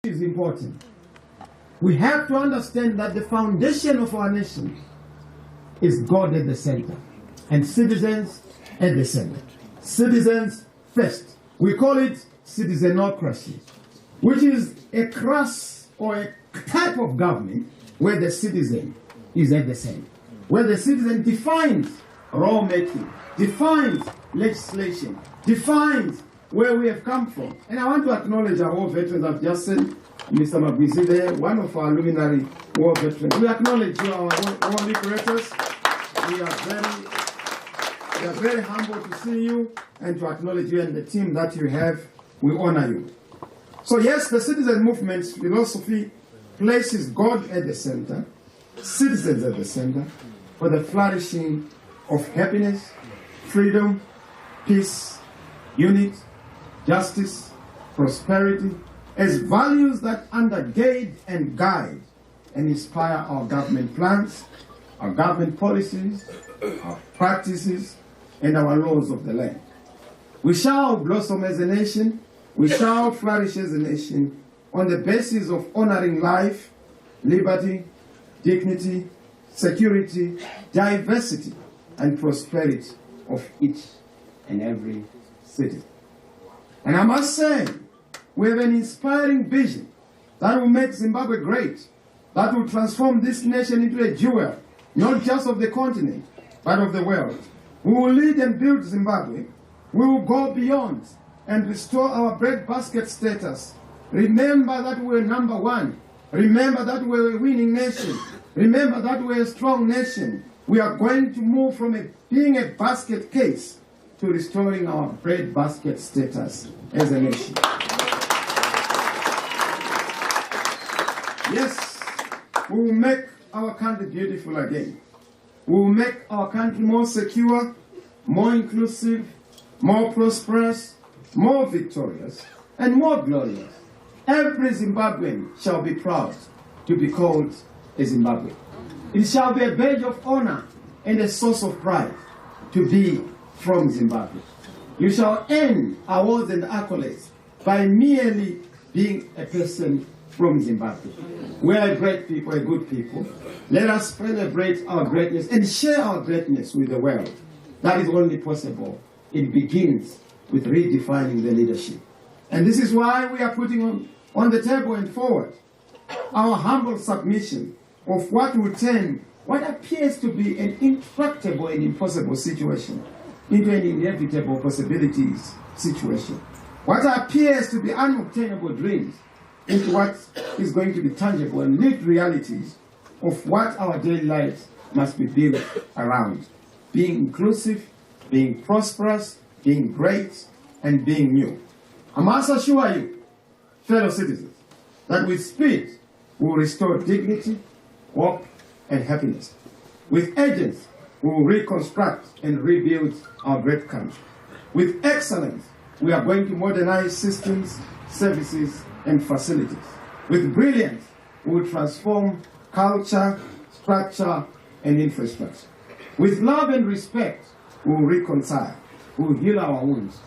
is important. We have to understand that the foundation of our nation is God at the center and citizens at the center. Citizens first. We call it citizenocracy, which is a class or a type of government where the citizen is at the center, where the citizen defines lawmaking, defines legislation, defines where we have come from. And I want to acknowledge our war veterans. I've just seen Mr. Magwisi there, one of our luminary war veterans. We acknowledge you, our war liberators. We are very humble to see you and to acknowledge you and the team that you have. We honor you. So yes, the citizen movement's philosophy places God at the center, citizens at the center, for the flourishing of happiness, freedom, peace, unity, justice, prosperity, as values that undergird and guide and inspire our government plans, our government policies, our practices, and our laws of the land. We shall blossom as a nation, we shall flourish as a nation on the basis of honoring life, liberty, dignity, security, diversity, and prosperity of each and every citizen. And I must say, we have an inspiring vision that will make Zimbabwe great, that will transform this nation into a jewel, not just of the continent, but of the world. We will lead and build Zimbabwe. We will go beyond and restore our breadbasket status. Remember that we're number one. Remember that we're a winning nation. Remember that we're a strong nation. We are going to move from being a basket case to restoring our breadbasket status as a nation. Yes, we will make our country beautiful again. We will make our country more secure, more inclusive, more prosperous, more victorious, and more glorious. Every Zimbabwean shall be proud to be called a Zimbabwean. It shall be a badge of honor and a source of pride to be from Zimbabwe. You shall earn awards and accolades by merely being a person from Zimbabwe. We are a great people, a good people. Let us celebrate our greatness and share our greatness with the world. That is only possible. It begins with redefining the leadership. And this is why we are putting on the table and forward our humble submission of what will turn what appears to be an intractable and impossible situation into an inevitable possibilities situation. What appears to be unobtainable dreams into what is going to be tangible and lived realities of what our daily lives must be built around. Being inclusive, being prosperous, being great, and being new. I must assure you, fellow citizens, that with speed we will restore dignity, hope, and happiness. With urgency, we will reconstruct and rebuild our great country. With excellence, we are going to modernize systems, services, and facilities. With brilliance, we will transform culture, structure, and infrastructure. With love and respect, we will reconcile. We will heal our wounds.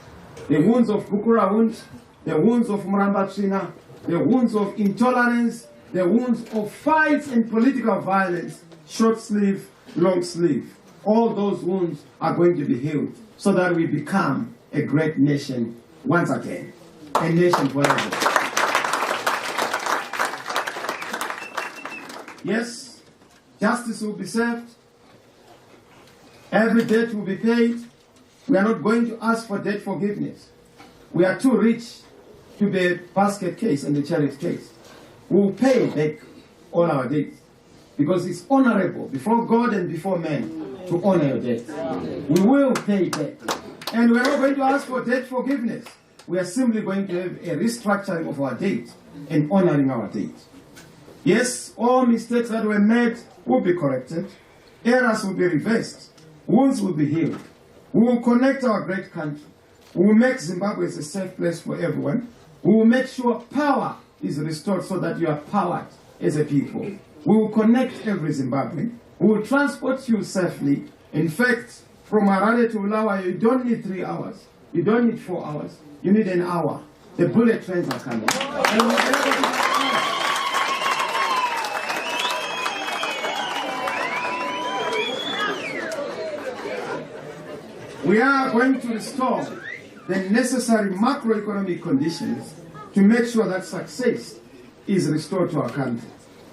The wounds of Bukura wounds, the wounds of Murambatsvina, the wounds of intolerance, the wounds of fights and political violence, short sleeve, long sleeve. All those wounds are going to be healed so that we become a great nation once again. A nation forever. Yes, justice will be served. Every debt will be paid. We are not going to ask for debt forgiveness. We are too rich to be a basket case and a charity case. We will pay back all our debts because it's honorable before God and before men to honor your debts. We will pay back. And we are not going to ask for debt forgiveness. We are simply going to have a restructuring of our debt and honoring our debt. Yes, all mistakes that were made will be corrected. Errors will be reversed. Wounds will be healed. We will connect our great country. We will make Zimbabwe a safe place for everyone. We will make sure power is restored so that you are powered as a people. We will connect every Zimbabwean. We will transport you safely. In fact, from Harare to Ulawa, you don't need 3 hours. You don't need 4 hours. You need an hour. The bullet trains are coming. We are going to restore the necessary macroeconomic conditions to make sure that success is restored to our country.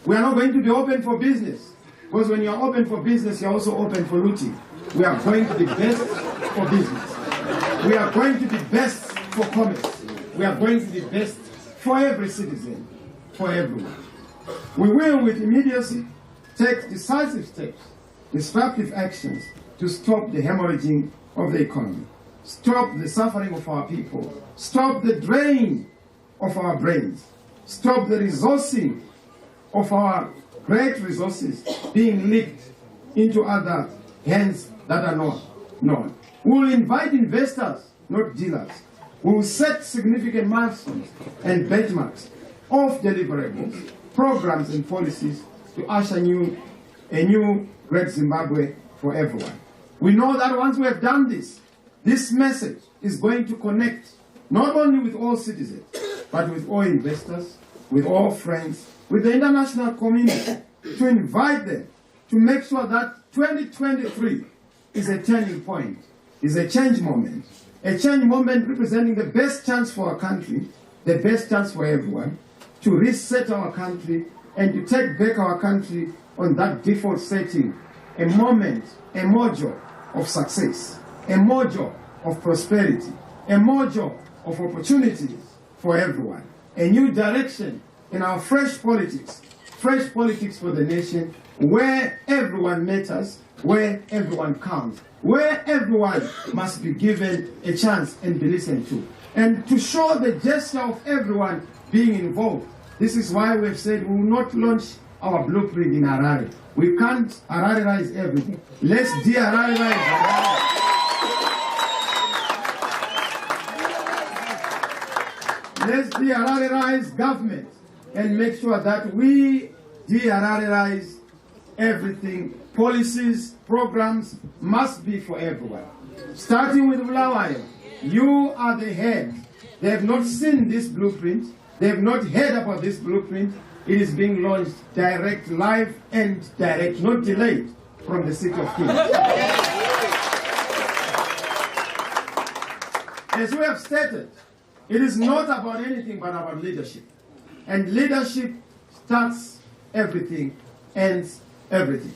We are not going to be open for business, because when you are open for business, you are also open for looting. We are going to be best for business. We are going to be best for commerce. We are going to be best for every citizen, for everyone. We will, with immediacy, take decisive steps, disruptive actions to stop the hemorrhaging of the economy, stop the suffering of our people, stop the drain of our brains, stop the resourcing of our great resources being leaked into other hands that are not known. We will invite investors, not dealers. We will set significant milestones and benchmarks of deliverables, programs and policies to usher a new great Zimbabwe for everyone. We know that once we have done this, this message is going to connect not only with all citizens, but with all investors, with all friends, with the international community, to invite them to make sure that 2023 is a turning point, is a change moment representing the best chance for our country, the best chance for everyone, to reset our country and to take back our country on that default setting, a moment, a module of success, a module of prosperity, a module of opportunities for everyone, a new direction in our fresh politics for the nation, where everyone matters, where everyone counts, where everyone must be given a chance and be listened to. And to show the gesture of everyone being involved, this is why we have said we will not launch our blueprint in Harare. We can't Harare-ize everything. Let's de-Harare-ize Harare. Let's de-Harare-ize government and make sure that we de-Harare-ize everything. Policies, programs must be for everyone. Starting with Bulawayo, you are the head. They have not seen this blueprint. They have not heard about this blueprint. It is being launched direct, live and direct, not delayed, from the City of Kings. As we have stated, it is not about anything but about leadership. And leadership starts everything, ends everything.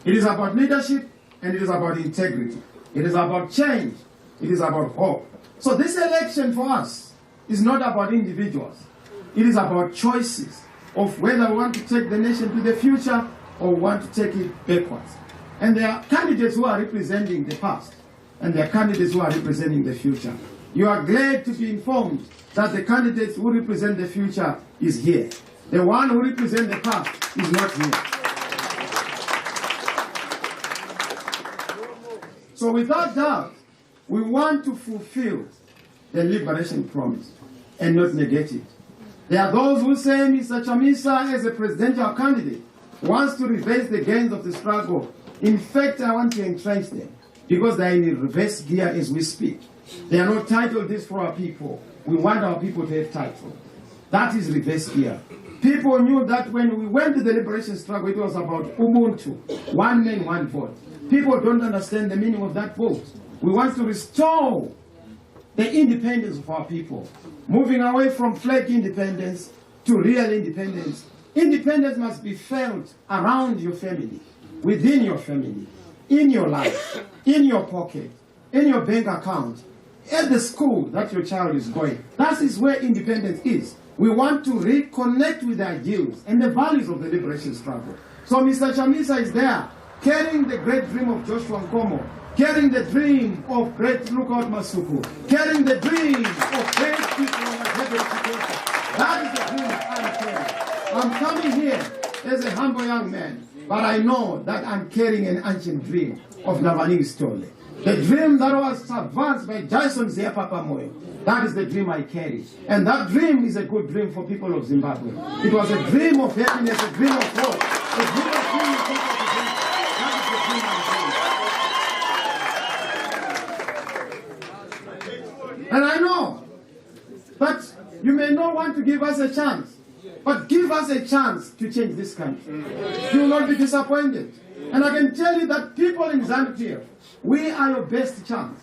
It is about leadership and it is about integrity. It is about change. It is about hope. So this election for us is not about individuals. It is about choices of whether we want to take the nation to the future or want to take it backwards. And there are candidates who are representing the past, and there are candidates who are representing the future. You are glad to be informed that the candidate who represent the future is here. The one who represents the past is not here. So without doubt, we want to fulfill the liberation promise and not negate it. There are those who say Mr. Chamisa, as a presidential candidate, wants to reverse the gains of the struggle. In fact, I want to entrench them because they are in reverse gear as we speak. They are not titled this for our people. We want our people to have title. That is reverse gear. People knew that when we went to the liberation struggle, it was about Ubuntu, one man, one vote. People don't understand the meaning of that vote. We want to restore the independence of our people, moving away from flag independence to real independence. Independence must be felt around your family, within your family, in your life, in your pocket, in your bank account, at the school that your child is going. That is where independence is. We want to reconnect with the ideals and the values of the liberation struggle. So Mr. Chamisa is there, carrying the great dream of Joshua Nkomo, carrying the dream of great Lookout Masuku, carrying the dream of great people like Herbert Chikota. That is the dream that I'm carrying. I'm coming here as a humble young man, but I know that I'm carrying an ancient dream of Navaling Stole. The dream that was advanced by Jason Ziapapa Moyo. That is the dream I carry. And that dream is a good dream for people of Zimbabwe. It was a dream of happiness, a dream of hope, a dream of freedom people of Zimbabwe. That is the dream I'm carrying. And I know that you may not want to give us a chance But give us a chance to change this country. You will not be disappointed. And I can tell you that people in ZANU-PF, we are your best chance.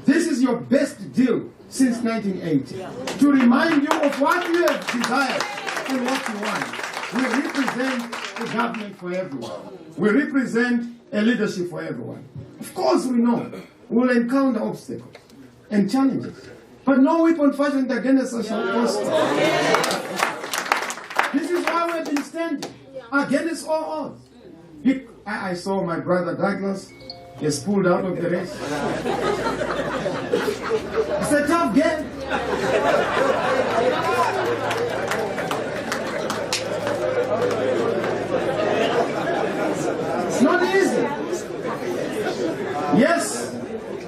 This is your best deal since 1980. To remind you of what you have desired and what you want. We represent a government for everyone. We represent a leadership for everyone. Of course we know we will encounter obstacles and challenges. But no weapon fashioned against us shall prosper. This is why we have been standing against all odds. I saw my brother Douglas is pulled out of the race. It's a tough game. It's not easy. Yes,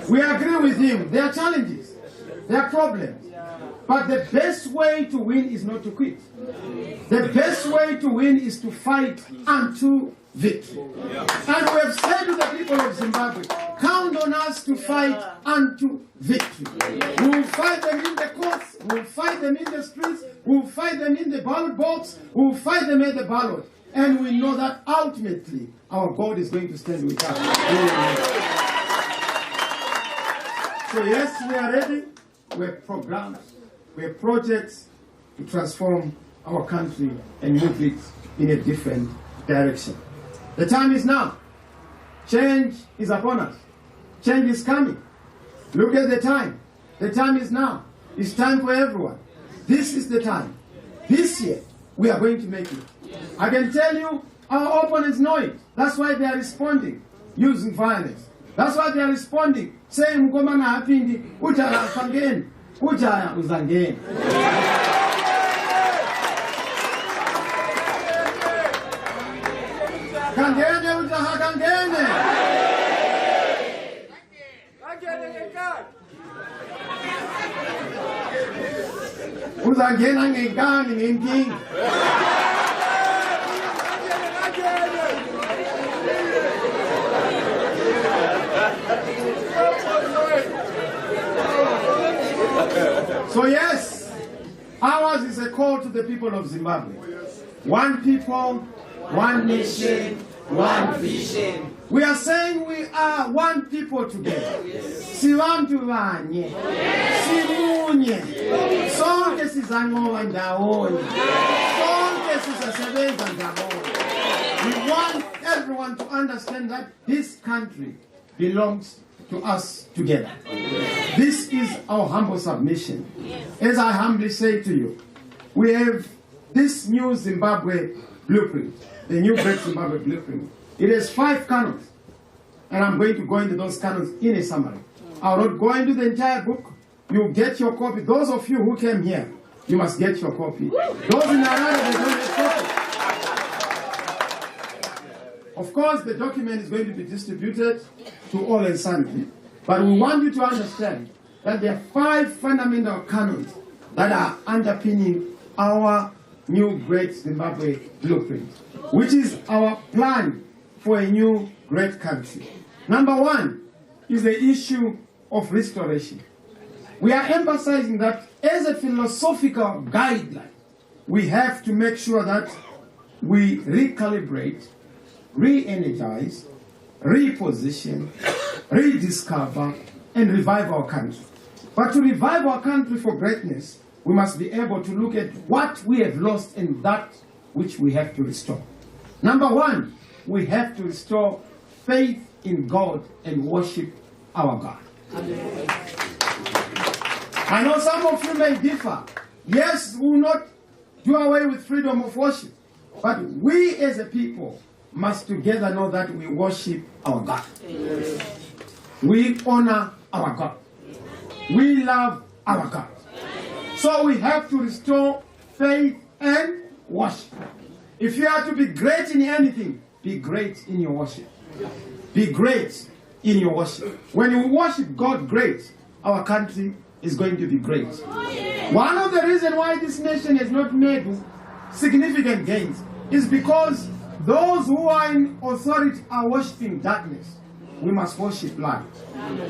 we agree with him. There are challenges. There are problems. But the best way to win is not to quit. The best way to win is to fight unto victory. And we have said to the people of Zimbabwe, count on us to fight unto victory. We will fight them in the courts, we will fight them in the streets, we will fight them in the ballot box, we will fight them at the ballot. And we know that ultimately our God is going to stand with us. So yes, we are ready. We have programs, we have projects to transform our country and move it in a different direction. The time is now. Change is upon us. Change is coming. Look at the time. The time is now. It's time for everyone. This is the time. This year, we are going to make it. I can tell you, our opponents know it. That's why they are responding using violence. That's why they are responding, saying, Mgomana hapindi, ujaya fangeni, ujaya uzangeni. Kangene ujaha kangene. Uzangena ngengani ngenkinga. So yes, ours is a call to the people of Zimbabwe. One people, one nation, one vision. We are saying we are one people together. Sivantu vanye, simunye, sonke sizangoba ndawonye, sonke sizasebenza ndawonye. We want everyone to understand that this country belongs to us together. This is our humble submission. As I humbly say to you, we have this new Zimbabwe blueprint, the new Great Zimbabwe blueprint. It has 5 canons, and I'm going to go into those canons in a summary. I will not go into the entire book. You get your copy. Those of you who came here, you must get your copy. Those in Arada, they don't get copy. Of course, the document is going to be distributed to all and sundry. But we want you to understand that there are 5 fundamental canons that are underpinning our new Great Zimbabwe blueprint, which is our plan for a new great country. Number 1 is the issue of restoration. We are emphasizing that as a philosophical guideline, we have to make sure that we recalibrate, re-energize, reposition, rediscover, and revive our country. But to revive our country for greatness, we must be able to look at what we have lost and that which we have to restore. Number 1, we have to restore faith in God and worship our God. I know some of you may differ. Yes, we will not do away with freedom of worship. But we as a people must together know that we worship our God. We honor our God. We love our God. So we have to restore faith and worship. If you are to be great in anything, be great in your worship. Be great in your worship. When you worship God great, our country is going to be great. One of the reasons why this nation has not made significant gains is because those who are in authority are worshiping darkness. We must worship light.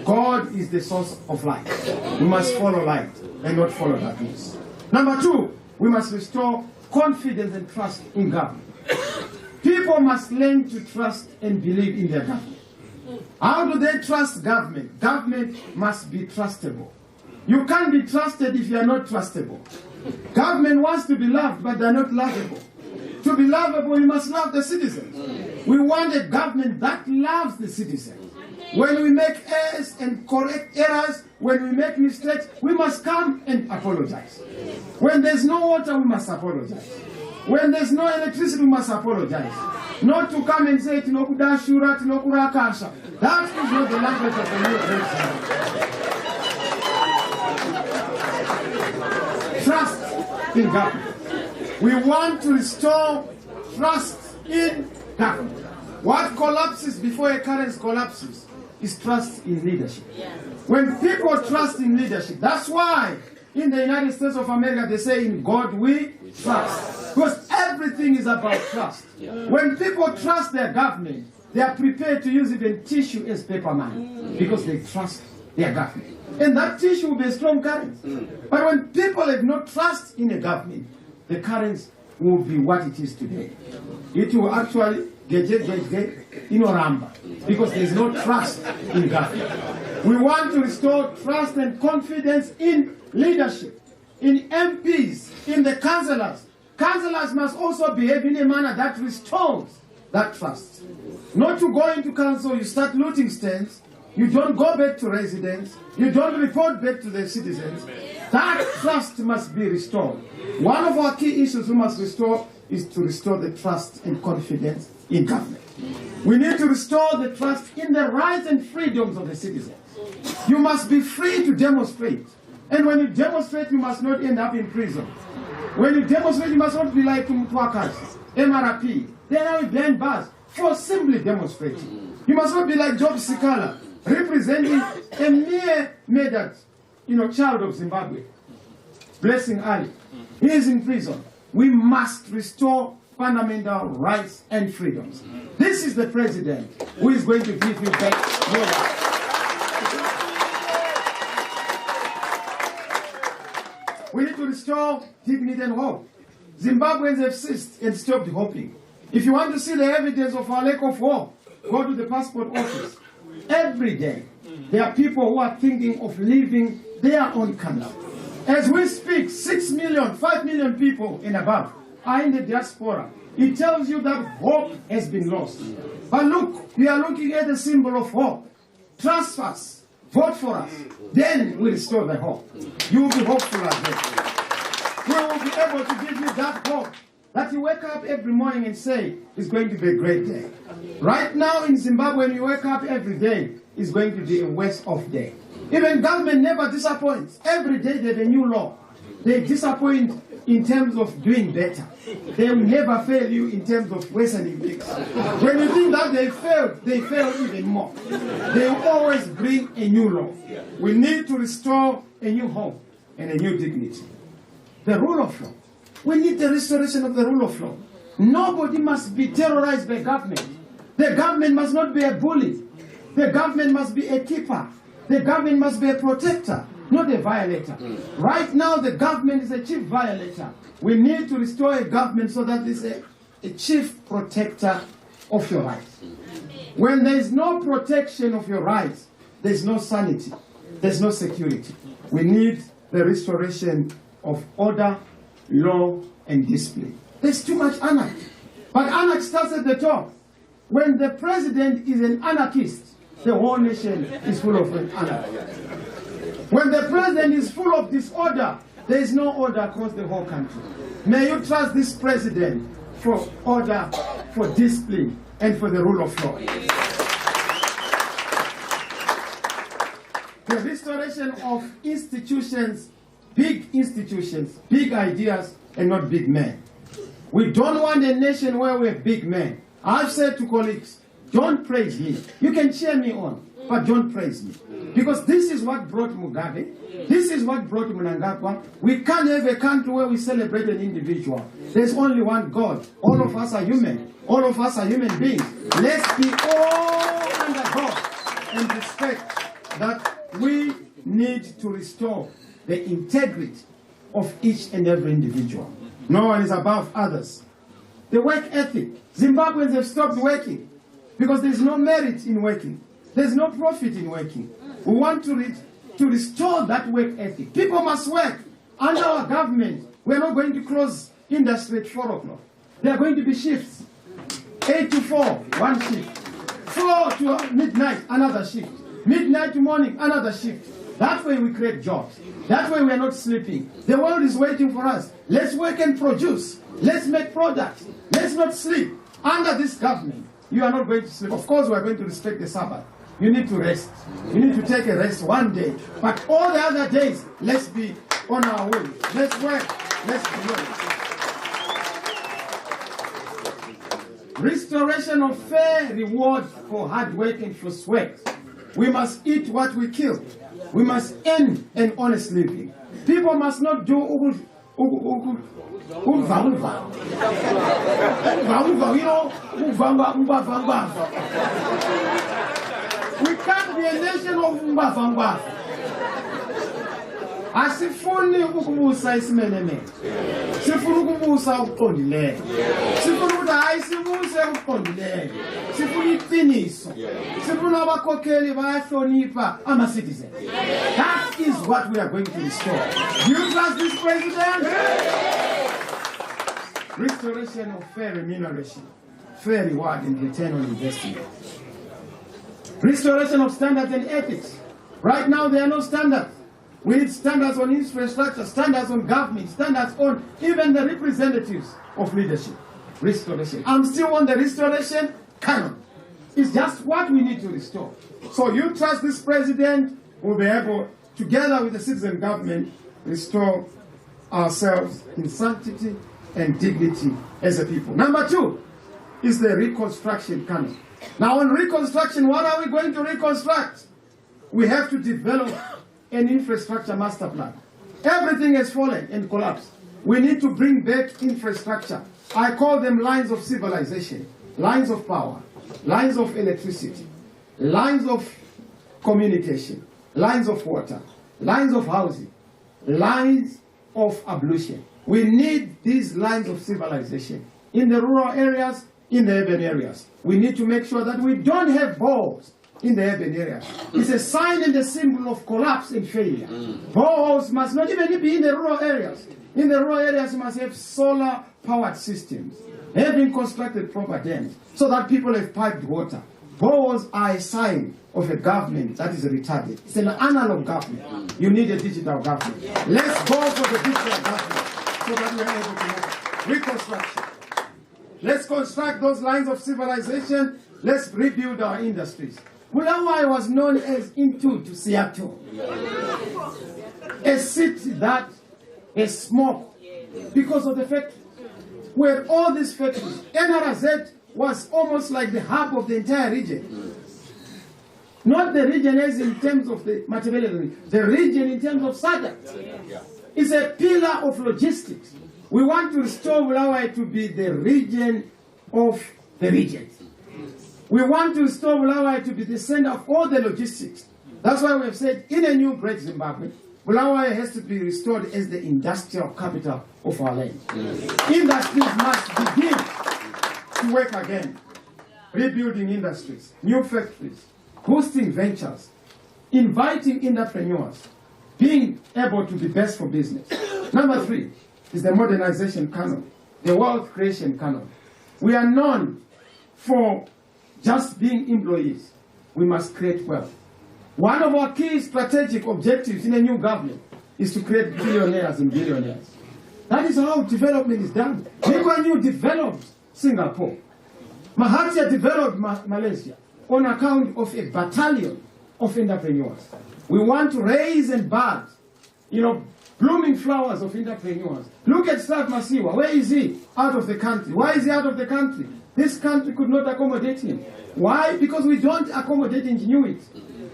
God is the source of light. We must follow light and not follow darkness. Number 2, we must restore confidence and trust in government. People must learn to trust and believe in their government. How do they trust government? Government must be trustable. You can't be trusted if you are not trustable. Government wants to be loved, but they are not lovable. To be lovable, you must love the citizens. We want a government that loves the citizens. When we make errors and correct errors, when we make mistakes, we must come and apologize. When there's no water, we must apologize. When there's no electricity, we must apologize. Not to come and say, "Tinokudashura, tinokurakasha." That is not the language of the new age. Trust in government. We want to restore trust in government. What collapses before a currency collapses is trust in leadership. When people trust in leadership, that's why in the United States of America they say, "In God we trust." Because everything is about trust. When people trust their government, they are prepared to use even tissue as paper money because they trust their government. And that tissue will be a strong currency. But when people have no trust in a government, the currency will be what it is today. It will actually get ramba because there is no trust in government. We want to restore trust and confidence in leadership, in MPs, in the councillors. Councillors must also behave in a manner that restores that trust. Not to go into council, you start looting stands, you don't go back to residents, you don't report back to the citizens. That trust must be restored. One of our key issues we must restore is to restore the trust and confidence in government. We need to restore the trust in the rights and freedoms of the citizens. You must be free to demonstrate. And when you demonstrate, you must not end up in prison. When you demonstrate, you must not be like Mtwakas, MRP. They are now behind bars for simply demonstrating. You must not be like Job Sikala, representing a mere murdered, child of Zimbabwe. Blessing Ali. He is in prison. We must restore fundamental rights and freedoms. This is the president who is going to give you back your rights. We need to restore dignity and hope. Zimbabweans have ceased and stopped hoping. If you want to see the evidence of our lack of hope, go to the passport office. Every day, there are people who are thinking of leaving their own country. As we speak, 6 million, 5 million people and above are in the diaspora. It tells you that hope has been lost. But look, we are looking at the symbol of hope. Trust us. Vote for us. Then we restore the hope. You will be hopeful again. We will be able to give you that hope that you wake up every morning and say, it's going to be a great day. Right now in Zimbabwe, when you wake up every day, it's going to be a worse off day. Even government never disappoints. Every day they have a new law. They disappoint in terms of doing better. They will never fail you in terms of worsening things. When you think that they fail even more. They will always bring a new law. We need to restore a new hope and a new dignity. The rule of law. We need the restoration of the rule of law. Nobody must be terrorized by government. The government must not be a bully. The government must be a keeper. The government must be a protector, not a violator. Right now, the government is a chief violator. We need to restore a government so that it's a chief protector of your rights. When there is no protection of your rights, there's no sanity, there's no security. We need the restoration of order, law, and discipline. There's too much anarchy. But anarchy starts at the top. When the president is an anarchist, the whole nation is full of anarchy. When the president is full of disorder, there is no order across the whole country. May you trust this president for order, for discipline, and for the rule of law. The restoration of institutions, big ideas, and not big men. We don't want a nation where we have big men. I've said to colleagues, don't praise me. You can cheer me on, but don't praise me. Because this is what brought Mugabe. This is what brought Mnangagwa. We can't have a country where we celebrate an individual. There's only one God. All of us are human. All of us are human beings. Let's be all under God and respect that we need to restore the integrity of each and every individual. No one is above others. The work ethic. Zimbabweans have stopped working because there's no merit in working. There's no profit in working. We want to restore that work ethic. People must work. Under our government, we're not going to close industry at 4 o'clock. There are going to be shifts. 8 to 4, one shift. 4 to midnight, another shift. Midnight to morning, another shift. That way we create jobs. That way we are not sleeping. The world is waiting for us. Let's work and produce. Let's make products. Let's not sleep. Under this government, you are not going to sleep. Of course, we are going to respect the Sabbath. You need to rest. You need to take a rest one day. But all the other days, let's be on our way. Let's work. Let's work. Restoration of fair reward for hard work and for sweat. We must eat what we kill. We must earn an honest living. People must not do we can't be a nation of umbavangwa. Asifuni ukubusa isimeleme. Sifuna ukubusa ukuqondileyo. Sifuna ukuthi ayisibuse ukuqondileyo. Sifuna iqiniso. Sifuna abakhokheli bayahlonipha ama-citizens. That is what we are going to restore. Do you trust this president? Restoration of fair remuneration, fair reward and return on investment. Restoration of standards and ethics. Right now there are no standards. We need standards on infrastructure, standards on government, standards on even the representatives of leadership. Restoration. I'm still on the restoration canon. It's just what we need to restore. So you trust this president will be able, together with the citizen government, restore ourselves in sanctity and dignity as a people. Number 2 is the reconstruction canon. Now on reconstruction, what are we going to reconstruct? We have to develop an infrastructure master plan. Everything has fallen and collapsed. We need to bring back infrastructure. I call them lines of civilization, lines of power, lines of electricity, lines of communication, lines of water, lines of housing, lines of ablution. We need these lines of civilization in the rural areas, in the urban areas. We need to make sure that we don't have boreholes in the urban areas. It's a sign and a symbol of collapse and failure. Boreholes must not even be in the rural areas. In the rural areas, you must have solar-powered systems, having constructed proper dams, so that people have piped water. Boreholes are a sign of a government that is retarded. It's an analog government. You need a digital government. Let's go for the digital government so that we are able to have reconstruction. Let's construct those lines of civilization. Let's rebuild our industries. Bulawayo was known as Into to Seattle, a city that is small because of the factory. Where all these factories, NRZ was almost like the hub of the entire region. Not the region as in terms of the material, the region in terms of SADC. It's a pillar of logistics. We want to restore Bulawayo to be the region of the regions. We want to restore Bulawayo to be the center of all the logistics. That's why we have said, in a new great Zimbabwe, Bulawayo has to be restored as the industrial capital of our land. Industries must begin to work again. Rebuilding industries, new factories, boosting ventures, inviting entrepreneurs, being able to be best for business. Number 3 is the modernization canon, the wealth creation canon. We are known for just being employees. We must create wealth. One of our key strategic objectives in a new government is to create billionaires and billionaires. That is how development is done. Lee Kuan Yew developed Singapore. Mahathir developed Malaysia on account of a battalion of entrepreneurs. We want to raise and bud, blooming flowers of entrepreneurs. Look at Steve Masiwa. Where is he? Out of the country. Why is he out of the country? This country could not accommodate him. Why? Because we don't accommodate ingenuity.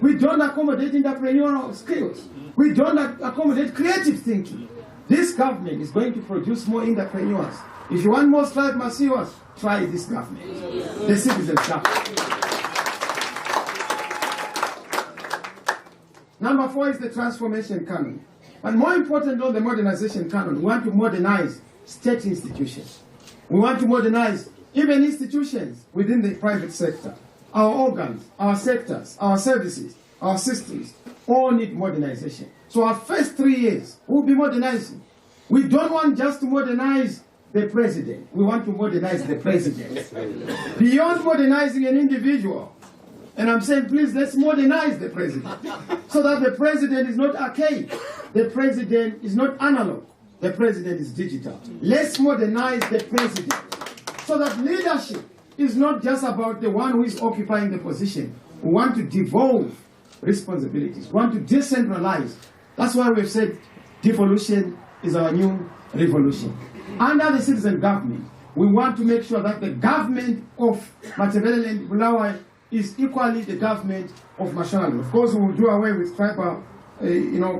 We don't accommodate entrepreneurial skills. We don't accommodate creative thinking. This government is going to produce more entrepreneurs. If you want more Steve Masiwas, try this government. The citizens' government. Number 4 is the transformation canon. But more important than the modernization canon, we want to modernize state institutions. We want to modernize even institutions within the private sector. Our organs, our sectors, our services, our systems all need modernization. So our first 3 years, we'll be modernizing. We don't want just to modernize the president. We want to modernize the president. Beyond modernizing an individual. And I'm saying, please, let's modernize the president. So that the president is not archaic. The president is not analog. The president is digital. Let's modernize the president. So that leadership is not just about the one who is occupying the position. We want to devolve responsibilities. We want to decentralize. That's why we've said devolution is our new revolution. Under the citizen government, we want to make sure that the government of Matabele and Bulawayo is equally the government of Mashonaland. Of course, we will do away with tribal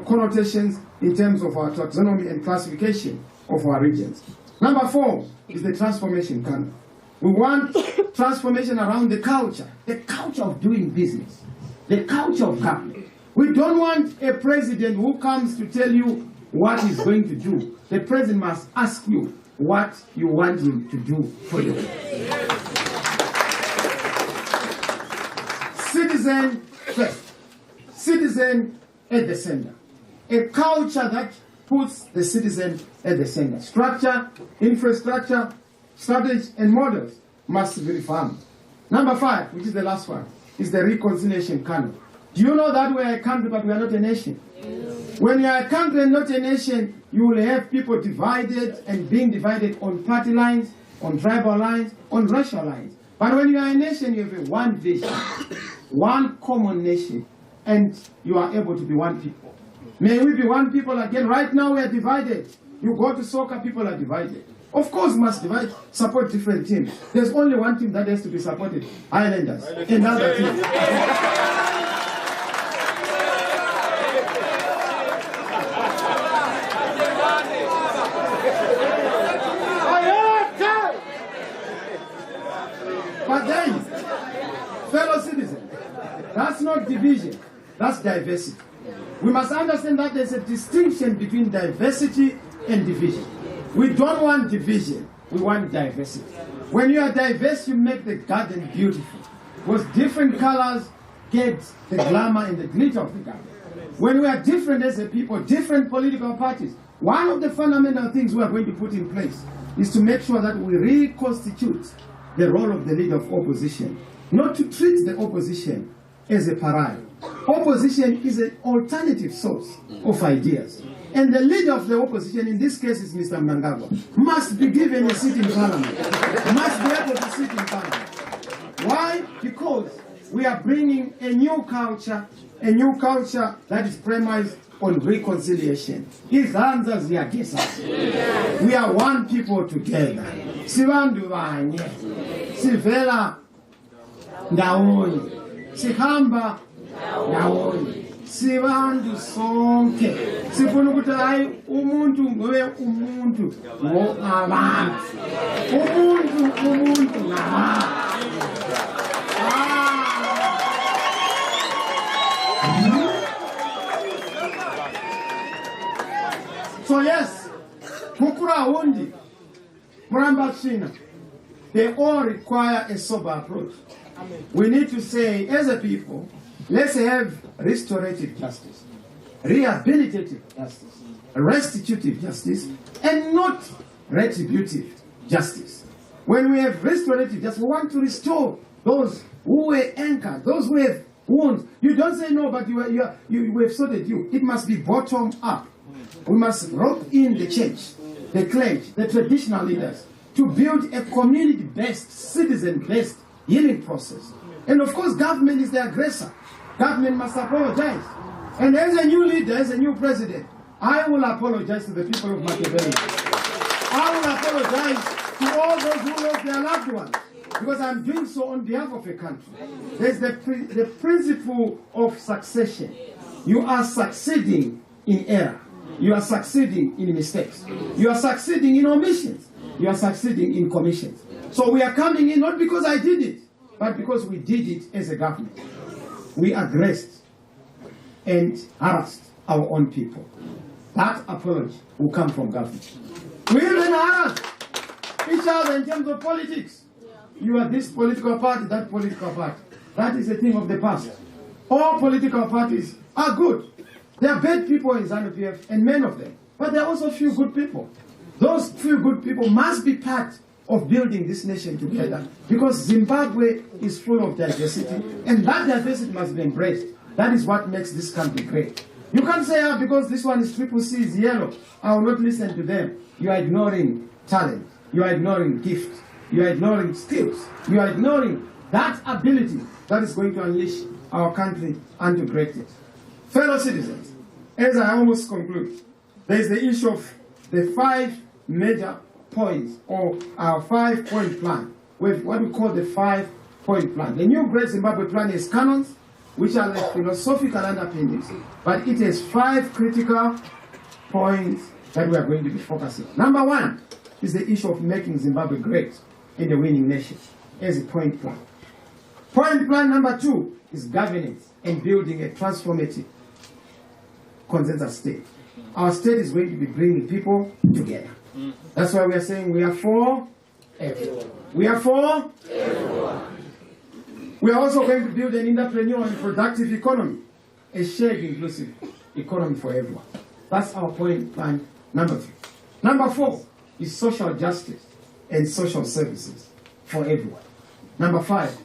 connotations in terms of our taxonomy and classification of our regions. Number 4 is the transformation canon. We want transformation around the culture of doing business, the culture of government. We don't want a president who comes to tell you what he's going to do. The president must ask you what you want him to do for you. Citizen first. Citizen at the center. A culture that puts the citizen at the center. Structure, infrastructure, strategy, and models must be reformed. Number 5, which is the last one, is the reconciliation canon. Do you know that we are a country but we are not a nation? Yes. When you are a country and not a nation, you will have people divided and being divided on party lines, on tribal lines, on racial lines. But when you are a nation, you have one vision, one common nation, and you are able to be one people. May we be one people again. Right now we are divided. You go to soccer, people are divided. Of course, must divide, support different teams. There's only one team that has to be supported, Islanders. Another team. But then, fellow citizens, that's not division, that's diversity. We must understand that there's a distinction between diversity and division. We don't want division, we want diversity. When you are diverse, you make the garden beautiful. Because different colors get the glamour and the glitter of the garden. When we are different as a people, different political parties, one of the fundamental things we are going to put in place is to make sure that we reconstitute the role of the leader of opposition, not to treat the opposition as a pariah. Opposition is an alternative source of ideas. And the leader of the opposition, in this case is Mr. Mnangagwa, must be given a seat in parliament. Must be able to sit in parliament. Why? Because we are bringing a new culture that is premised on reconciliation. We are one people together. Sivandu vanye, sivela ndawonye, sihamba ndawonye, sivandu sonke. Sifuna ukuthi hayi umuntu ngobe umuntu ngoabantu. Umuntu ngabantu. So yes, Kukura Wundi, Muramba China, they all require a sober approach. We need to say, as a people, let's have restorative justice, rehabilitative justice, restitutive justice, and not retributive justice. When we have restorative justice, we want to restore those who were anchored, those who have wounds. You don't say no, but we have sorted you. It must be bottom up. We must rope in the church, the clergy, the traditional leaders, to build a community-based, citizen-based healing process. And of course, government is the aggressor. Government must apologize. And as a new leader, as a new president, I will apologize to the people of Matabele. I will apologize to all those who lost their loved ones, because I'm doing so on behalf of a country. There's the principle of succession. You are succeeding in error. You are succeeding in mistakes. You are succeeding in omissions. You are succeeding in commissions. So we are coming in not because I did it, but because we did it as a government. We aggressed and harassed our own people. That apology will come from government. We even harass each other in terms of politics. You are this political party, that political party. That is a thing of the past. All political parties are good. There are bad people in ZANU-PF, and many of them. But there are also few good people. Those few good people must be part of building this nation together. Because Zimbabwe is full of diversity, and that diversity must be embraced. That is what makes this country great. You can't say, because this one is triple C, is yellow, I will not listen to them. You are ignoring talent. You are ignoring gift. You are ignoring skills. You are ignoring that ability that is going to unleash our country unto greatness. Fellow citizens, as I almost conclude, there is the issue of the 5 major points, or our 5-point plan, with what we call the 5-point plan. The new Great Zimbabwe Plan is canons, which are like philosophical underpinnings, but it has 5 critical points that we are going to be focusing on. Number 1 is the issue of making Zimbabwe great in the winning nation as a point plan. Point plan number 2 is governance and building a transformative consensus state. Our state is going to be bringing people together. That's why we are saying we are for everyone. We are for everyone. We are also going to build an entrepreneurial and productive economy, a shared inclusive economy for everyone. That's our point plan number 3. Number 4 is social justice and social services for everyone. Number 5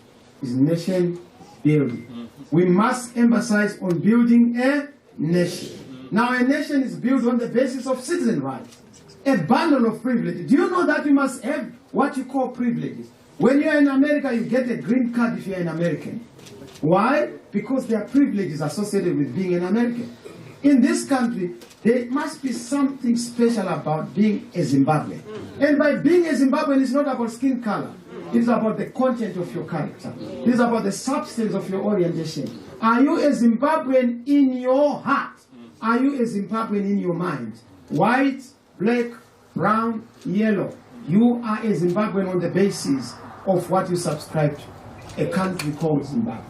is nation building. We must emphasize on building a nation. Now, a nation is built on the basis of citizen rights, a bundle of privileges. Do you know that you must have what you call privileges? When you're in America, you get a green card if you're an American. Why? Because there are privileges associated with being an American. In this country, there must be something special about being a Zimbabwean. And by being a Zimbabwean, it's not about skin color. It's about the content of your character. It's about the substance of your orientation. Are you a Zimbabwean in your heart? Are you a Zimbabwean in your mind? White, black, brown, yellow. You are a Zimbabwean on the basis of what you subscribe to. A country called Zimbabwe.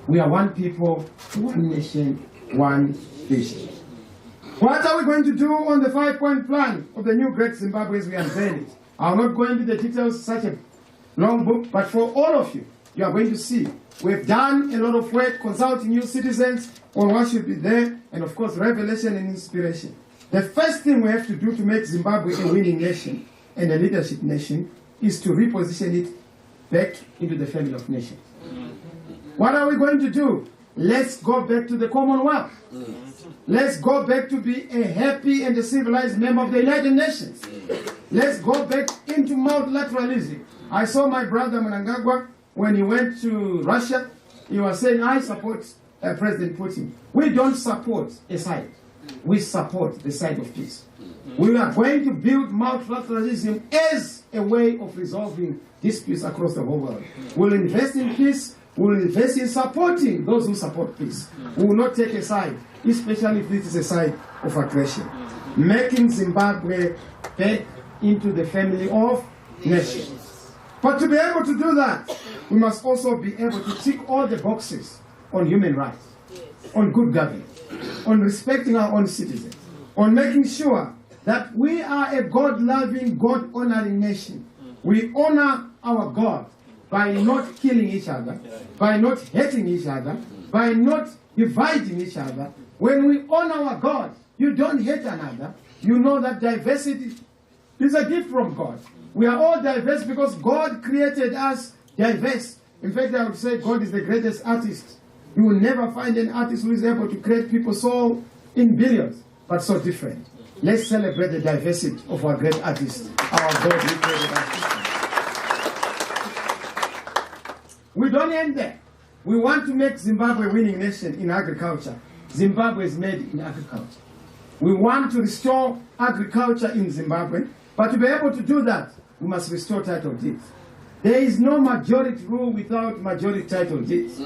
We are one people, one nation, one vision. What are we going to do on the 5-point plan of the new Great Zimbabwe as we unveil it? I'll not go into the details, such a long book, but for all of you, you are going to see. We've done a lot of work consulting you citizens on what should be there, and of course, revelation and inspiration. The first thing we have to do to make Zimbabwe a winning nation and a leadership nation is to reposition it back into the family of nations. What are we going to do? Let's go back to the Commonwealth. Let's go back to be a happy and a civilized member of the United Nations. Let's go back into multilateralism. I saw my brother Mnangagwa when he went to Russia. He was saying, I support President Putin. We don't support a side. We support the side of peace. We are going to build multilateralism as a way of resolving disputes across the whole world. We'll invest in peace. We'll invest in supporting those who support peace. We will not take a side, especially if this is a side of aggression. Making Zimbabwe back into the family of nations. But to be able to do that, we must also be able to tick all the boxes on human rights, on good governance, on respecting our own citizens, on making sure that we are a God-loving, God-honoring nation. We honor our God by not killing each other, by not hating each other, by not dividing each other. When we honor our God, you don't hate another. You know that diversity is a gift from God. We are all diverse because God created us diverse. In fact, I would say God is the greatest artist. You will never find an artist who is able to create people so in billions, but so different. Let's celebrate the diversity of our great artist, our God who created us. We don't end there. We want to make Zimbabwe a winning nation in agriculture. Zimbabwe is made in agriculture. We want to restore agriculture in Zimbabwe, but to be able to do that, we must restore title deeds. There is no majority rule without majority title deeds.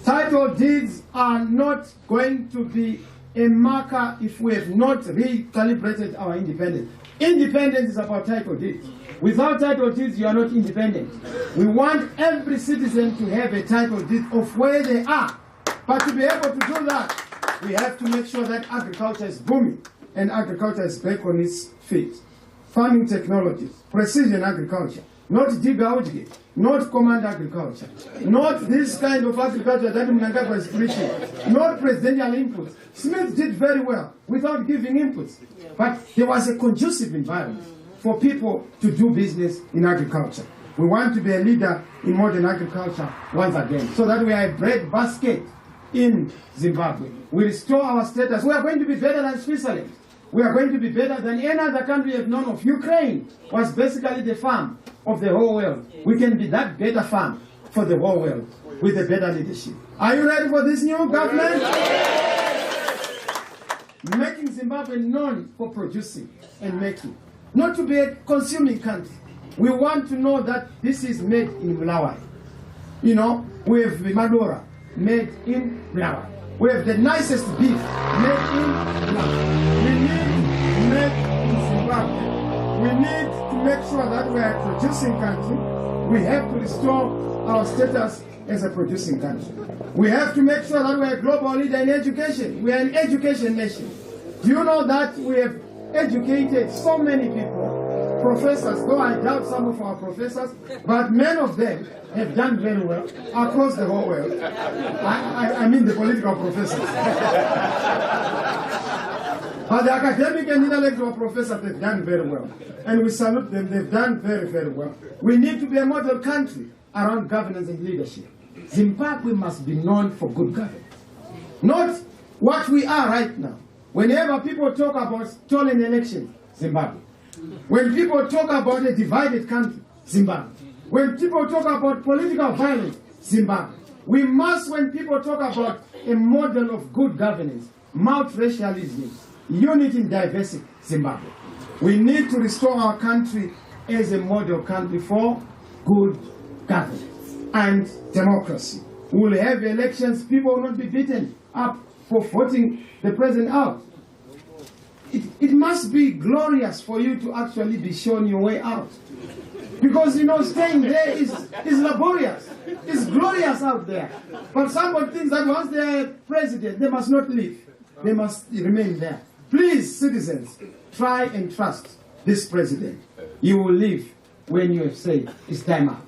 Title deeds are not going to be a marker if we have not recalibrated our independence. Independence is about title deeds. Without title deeds, you are not independent. We want every citizen to have a title deed of where they are. But to be able to do that, we have to make sure that agriculture is booming and agriculture is back on its feet. farming technologies, precision agriculture, not digger, not command agriculture, not this kind of agriculture that Mnangagwa is preaching, not presidential inputs. Smith did very well without giving inputs, but there was a conducive environment for people to do business in agriculture. We want to be a leader in modern agriculture once again, so that we are a bread basket in Zimbabwe. We restore our status. We are going to be better than Switzerland. We are going to be better than any other country we have known of. Ukraine was basically the farm of the whole world. We can be that better farm for the whole world with a better leadership. Are you ready for this new government? Making Zimbabwe known for producing and making, not to be a consuming country. We want to know that this is made in Bulawayo. You know, we have Madura made in Bulawayo. We have the nicest beef made in Bulawayo. We need made in Zimbabwe. We need to make sure that we are a producing country. We have to restore our status as a producing country. We have to make sure that we are a global leader in education. We are an education nation. Do you know that we have educated so many people? Professors, though I doubt some of our professors, but many of them have done very well across the whole world. I mean the political professors. But the academic and intellectual professors have done very well. And we salute them, they've done very, very well. We need to be a model country around governance and leadership. Zimbabwe must be known for good governance. Not what we are right now. Whenever people talk about stolen elections, Zimbabwe. When people talk about a divided country, Zimbabwe. When people talk about political violence, Zimbabwe. We must, when people talk about a model of good governance, multiracialism, unity in diversity, Zimbabwe. We need to restore our country as a model country for good governance and democracy. We will have elections, people will not be beaten up for voting the president out. It must be glorious for you to actually be shown your way out. Because, you know, staying there is laborious. It's glorious out there. But somebody thinks that once they're president, they must not leave. They must remain there. Please, citizens, try and trust this president. You will leave when you have said it's time out.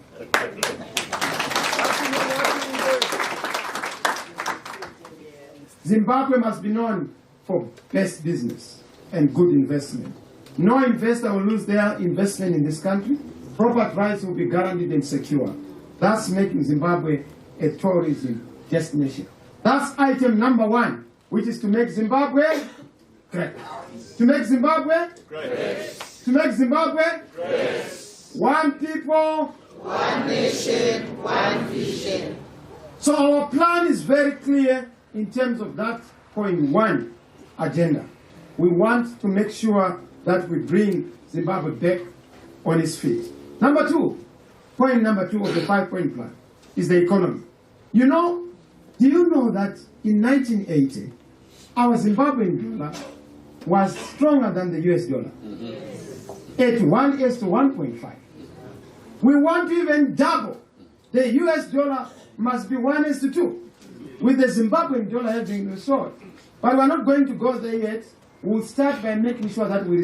Zimbabwe must be known for best business and good investment. No investor will lose their investment in this country. Property rights will be guaranteed and secure. That's making Zimbabwe a tourism destination. That's item number 1, which is to make Zimbabwe great. To make Zimbabwe great. To make Zimbabwe great. One people, one nation, one vision. So our plan is very clear in terms of that point 1 agenda. We want to make sure that we bring Zimbabwe back on its feet. Number 2, point number 2 of the 5-point plan is the economy. You know, do you know that in 1980, our Zimbabwean dollar was stronger than the US dollar? At 1:1.5. We want to even double. The US dollar must be 1:2, with the Zimbabwean dollar having restored. But we're not going to go there yet. We'll start by making sure that we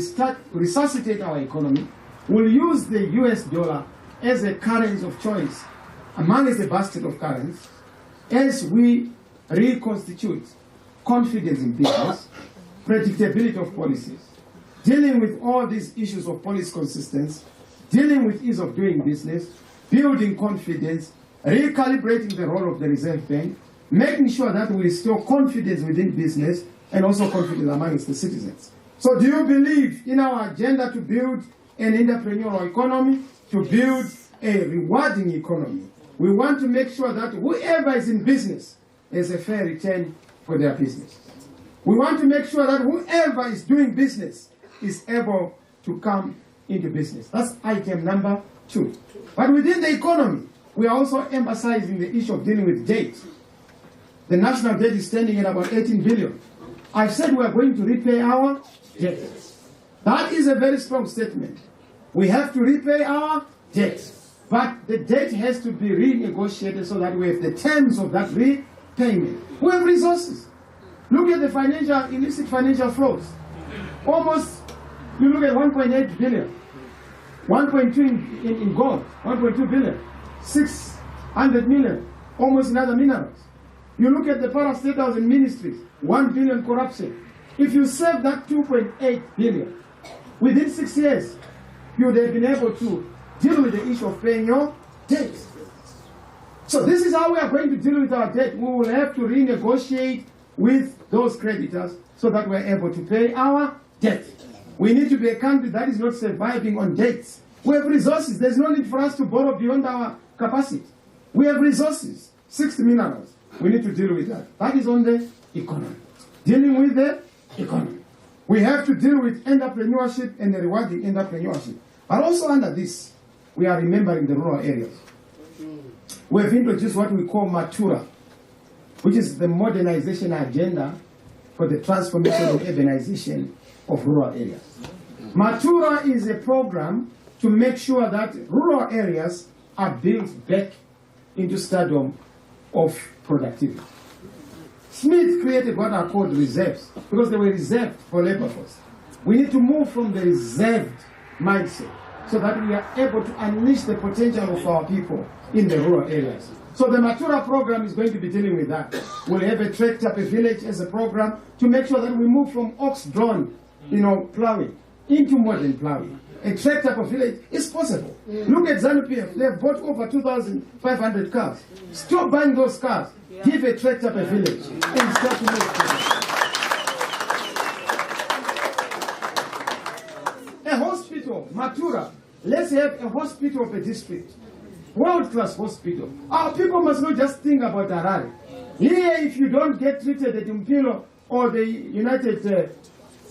resuscitate our economy. We'll use the US dollar as a currency of choice amongst the basket of currencies as we reconstitute confidence in business, predictability of policies, dealing with all these issues of policy consistency, dealing with ease of doing business, building confidence, recalibrating the role of the Reserve Bank, making sure that we restore confidence within business and also confidence amongst the citizens. So do you believe in our agenda to build an entrepreneurial economy, to build a rewarding economy? We want to make sure that whoever is in business has a fair return for their business. We want to make sure that whoever is doing business is able to come into business. That's item number 2. But within the economy, we are also emphasizing the issue of dealing with debt. The national debt is standing at about 18 billion. I've said we are going to repay our debt. That is a very strong statement. We have to repay our debt. But the debt has to be renegotiated so that we have the terms of that repayment. We have resources. Look at the illicit financial flows. Almost You look at 1.8 billion, 1.2 in gold, 1.2 billion, 600 million, almost in other minerals. You look at the parastatals and ministries, 1 billion corruption. If you save that 2.8 billion, within 6 years, you would have been able to deal with the issue of paying your debt. So this is how we are going to deal with our debt. We will have to renegotiate with those creditors so that we are able to pay our debt. We need to be a country that is not surviving on debts. We have resources. There's no need for us to borrow beyond our capacity. We have resources, 60 minerals. We need to deal with that. That is on the economy. Dealing with the economy. We have to deal with entrepreneurship and the rewarding entrepreneurship. But also under this, we are remembering the rural areas. We have introduced what we call Matura, which is the modernization agenda for the transformation and urbanization of rural areas. Matura is a program to make sure that rural areas are built back into stardom of productivity. Smith created what are called reserves because they were reserved for labor force. We need to move from the reserved mindset so that we are able to unleash the potential of our people in the rural areas. So the Matura program is going to be dealing with that. We'll have a tractor per village as a program to make sure that we move from ox-drawn, plowing into modern plowing. A tractor per village is possible. Look at ZANU-PF. They have bought over 2,500 cars. Stop buying those cars. Give a tractor per village and start to move forward. A hospital, Matura. Let's have a hospital per district. World-class hospital. Our people must not just think about Harare. Here, if you don't get treated at Mpilo or the United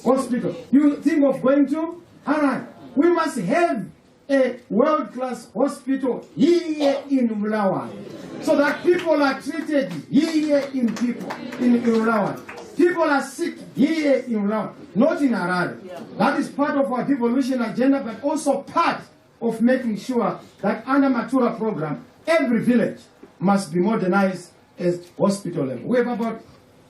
Hospital, you think of going to Harare. We must have a world-class hospital here in Mulawa, so that people are treated here in Mulawa. People are sick here in Mulawa, not in Harare. That is part of our devolution agenda, but also part of making sure that under Matura program, every village must be modernized as hospital level. We have about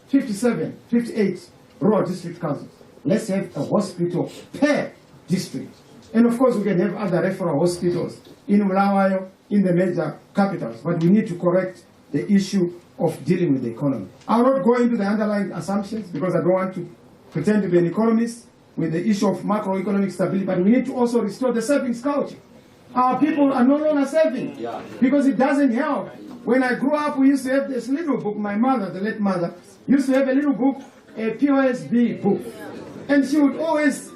58 rural district councils. Let's have a hospital per district. And of course, we can have other referral hospitals in Mulawayo, in the major capitals. But we need to correct the issue of dealing with the economy. I'll not go into the underlying assumptions because I don't want to pretend to be an economist with the issue of macroeconomic stability, but we need to also restore the savings culture. Our people are no longer saving because it doesn't help. When I grew up, we used to have this little book. My mother, the late mother, used to have a little book, a POSB book. And she would always,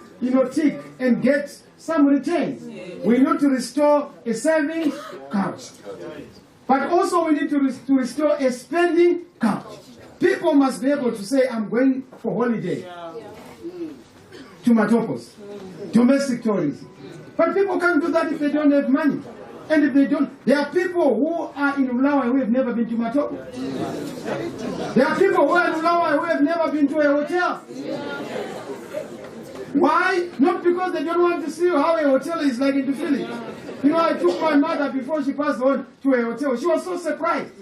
tick and get some returns. We need to restore a saving culture. But also we need to restore a spending culture. People must be able to say, I'm going for holiday to Matopos, domestic tourism. But people can't do that if they don't have money. And if they don't, there are people who are in Mulawa who have never been to Matopos. There are people who are in Mulawa who have never been to a hotel. Why? Not because they don't want to see how a hotel is like in the village. I took my mother before she passed on to a hotel. She was so surprised.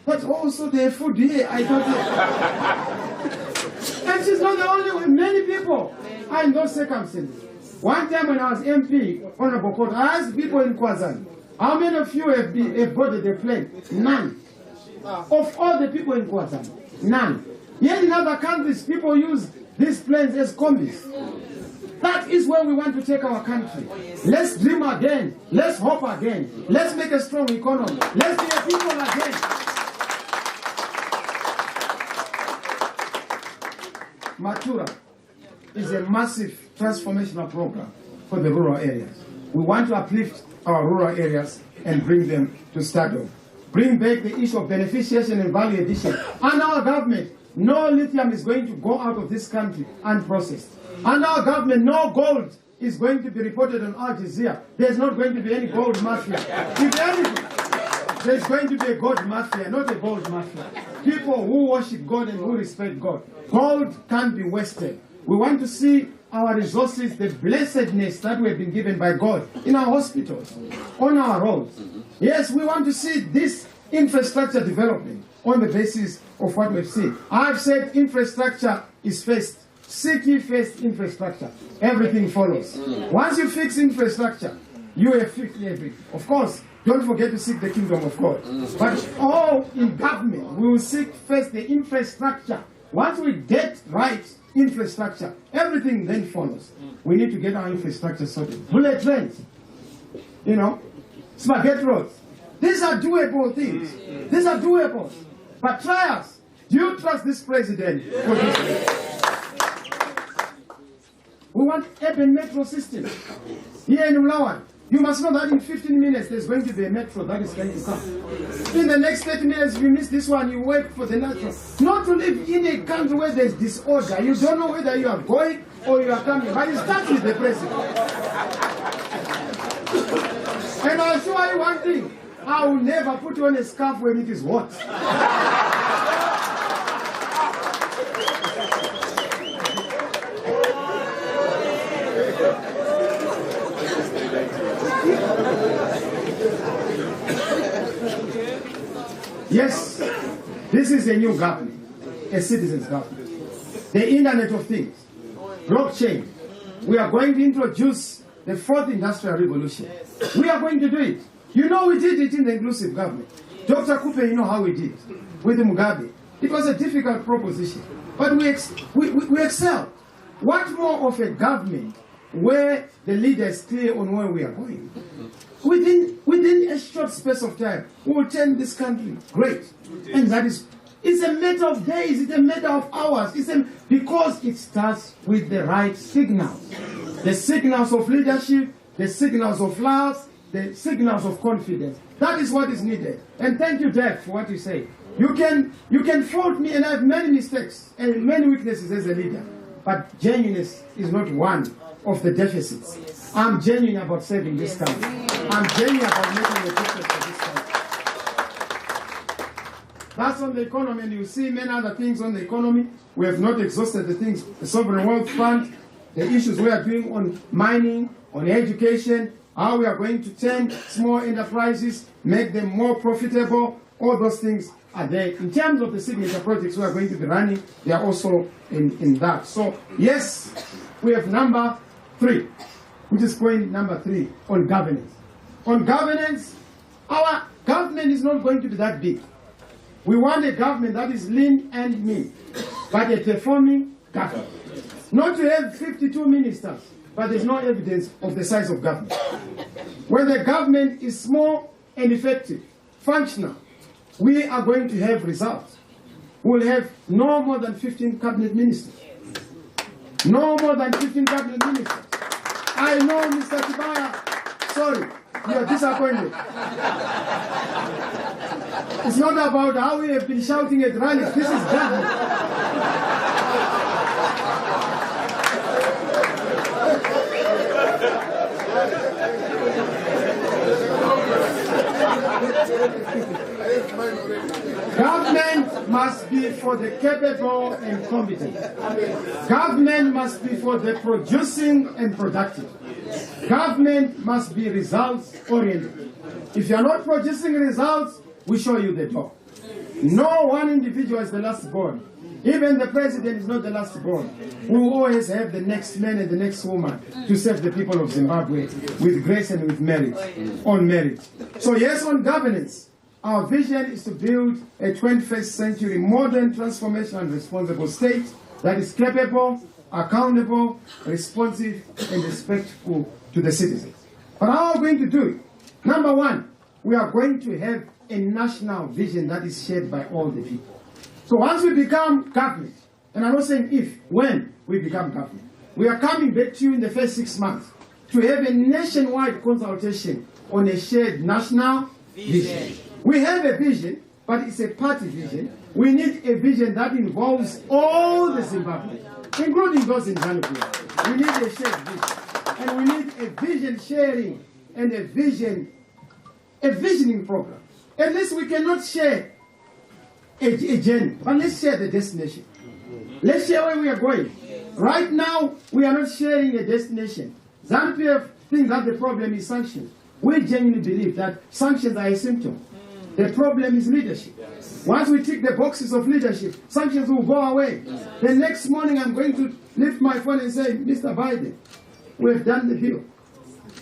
But also the food here, I thought. And she's not the only one. Many people are in those circumstances. One time when I was MP, Honorable Court, I asked people in Kwazan, how many of you have boarded a plane? None. Of all the people in Kwazan, none. Yet in other countries, people use these planes as combis. That is where we want to take our country. Let's dream again. Let's hope again. Let's make a strong economy. Let's be a people again. Matura is a massive transformational program for the rural areas. We want to uplift our rural areas and bring them to stardom. Bring back the issue of beneficiation and value addition. And our government, no lithium is going to go out of this country unprocessed. And our government, no gold is going to be reported on Al Jazeera. There's not going to be any gold mafia. If anything, there's going to be a gold mafia, not a gold mafia. People who worship God and who respect God. Gold can't be wasted. We want to see our resources, the blessedness that we have been given by God in our hospitals, on our roads. Yes, we want to see this infrastructure development on the basis of what we've seen. I've said infrastructure is first seek ye first infrastructure, everything follows. Once you fix infrastructure, you have fixed everything. Of course, don't forget to seek the kingdom of God. But all in government, we will seek first the infrastructure. Once we get right infrastructure, everything then follows. We need to get our infrastructure sorted. Bullet trains, spaghetti roads. These are doable things. These are doable. But try us. Do you trust this president for this? We want urban metro system here in Ulawan. You must know that in 15 minutes there's going to be a metro that is going to come. In the next 30 minutes, if you miss this one, you wait for the metro. Not to live in a country where there's disorder. You don't know whether you are going or you are coming. But it starts with the president. And I'll show you one thing. I will never put on a scarf when it is hot. Yes, this is a new government, a citizen's government. The Internet of Things, blockchain. We are going to introduce the fourth industrial revolution. We are going to do it. We did it in the inclusive government. Dr. Cooper, you know how we did with Mugabe. It was a difficult proposition, but we excelled. What more of a government where the leader is clear on where we are going? Within a short space of time, we will turn this country great. And that is, it's a matter of days, it's a matter of hours. Because it starts with the right signals. The signals of leadership, the signals of love, the signals of confidence. That is what is needed. And thank you, Dave, for what you say. You can fault me, and I have many mistakes and many weaknesses as a leader. But genuineness is not one of the deficits. I'm genuine about saving this country. I'm genuine about making a difference for this country. That's on the economy, and you see many other things on the economy. We have not exhausted the things, the Sovereign Wealth Fund, the issues we are doing on mining, on education, how we are going to turn small enterprises, make them more profitable. All those things are there. In terms of the signature projects we are going to be running, they are also in that. So, yes, we have number 3, which is point number 3, on governance. On governance, our government is not going to be that big. We want a government that is lean and mean, but a performing government. Not to have 52 ministers, but there's no evidence of the size of government. When the government is small and effective, functional, we are going to have results. We'll have no more than 15 cabinet ministers. No more than 15 cabinet ministers. I know, Mr. Tibaya, sorry, you are disappointed. It's not about how we have been shouting at rallies. This is government. Government must be for the capable and competent. Government must be for the producing and productive. Government must be results-oriented. If you are not producing results, we show you the door. No one individual is the last born. Even the president is not the last born. We will always have the next man and the next woman to serve the people of Zimbabwe with grace and with merit, on merit. So yes, on governance, our vision is to build a 21st century modern, transformational and responsible state that is capable, accountable, responsive, and respectful to the citizens. But how are we going to do it? Number 1, we are going to have a national vision that is shared by all the people. So once we become government, and I'm not saying if, when we become government, we are coming back to you in the first 6 months to have a nationwide consultation on a shared national vision. We have a vision, but it's a party vision. We need a vision that involves all the Zimbabweans, including those in Zambia. We need a shared vision. And we need a vision sharing and a visioning program. At least we cannot share a journey, but let's share the destination. Let's share where we are going. Right now, we are not sharing a destination. Zambia thinks that the problem is sanctions. We genuinely believe that sanctions are a symptom. The problem is leadership. Once we tick the boxes of leadership, sanctions will go away. The next morning I'm going to lift my phone and say, Mr. Biden, we've done the deal.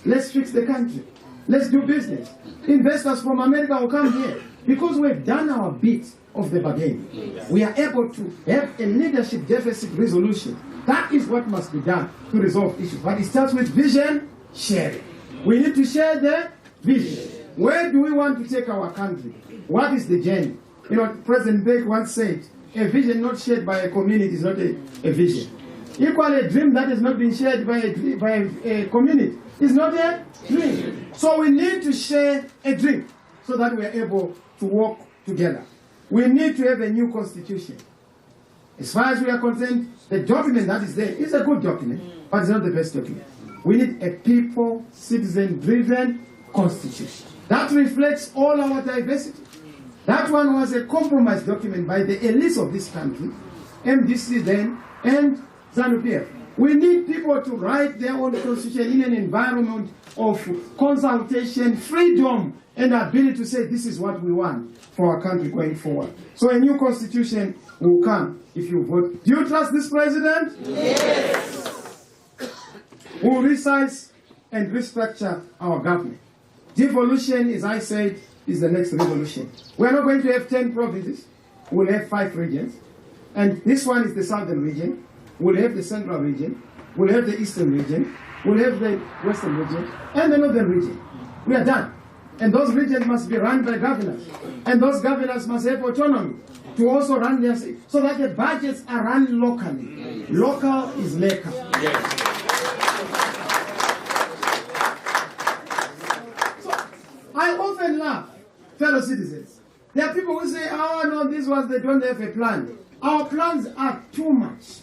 Let's fix the country. Let's do business. Investors from America will come here. Because we've done our bit of the bargain. We are able to have a leadership deficit resolution. That is what must be done to resolve issues. But it starts with vision sharing. We need to share the vision. Where do we want to take our country? What is the journey? You know, President Beck once said, a vision not shared by a community is not a vision. Equally, a dream that has not been shared by a community is not a dream. So we need to share a dream so that we are able to work together. We need to have a new constitution. As far as we are concerned, the document that is there is a good document, but it's not the best document. We need a people, citizen-driven constitution that reflects all our diversity. That one was a compromise document by the elites of this country, MDC then, and ZANU-PF. We need people to write their own constitution in an environment of consultation, freedom, and ability to say this is what we want for our country going forward. So a new constitution will come if you vote. Do you trust this president? Yes. We'll resize and restructure our government. Devolution, as I said, is the next revolution. We're not going to have 10 provinces. We'll have 5 regions. And this one is the southern region. We'll have the central region. We'll have the eastern region. We'll have the western region. And the northern region. We are done. And those regions must be run by governors. And those governors must have autonomy to also run their state, so that the budgets are run locally. Local is local. Yes. I often laugh, fellow citizens. There are people who say, oh no, these ones, they don't have a plan. Our plans are too much.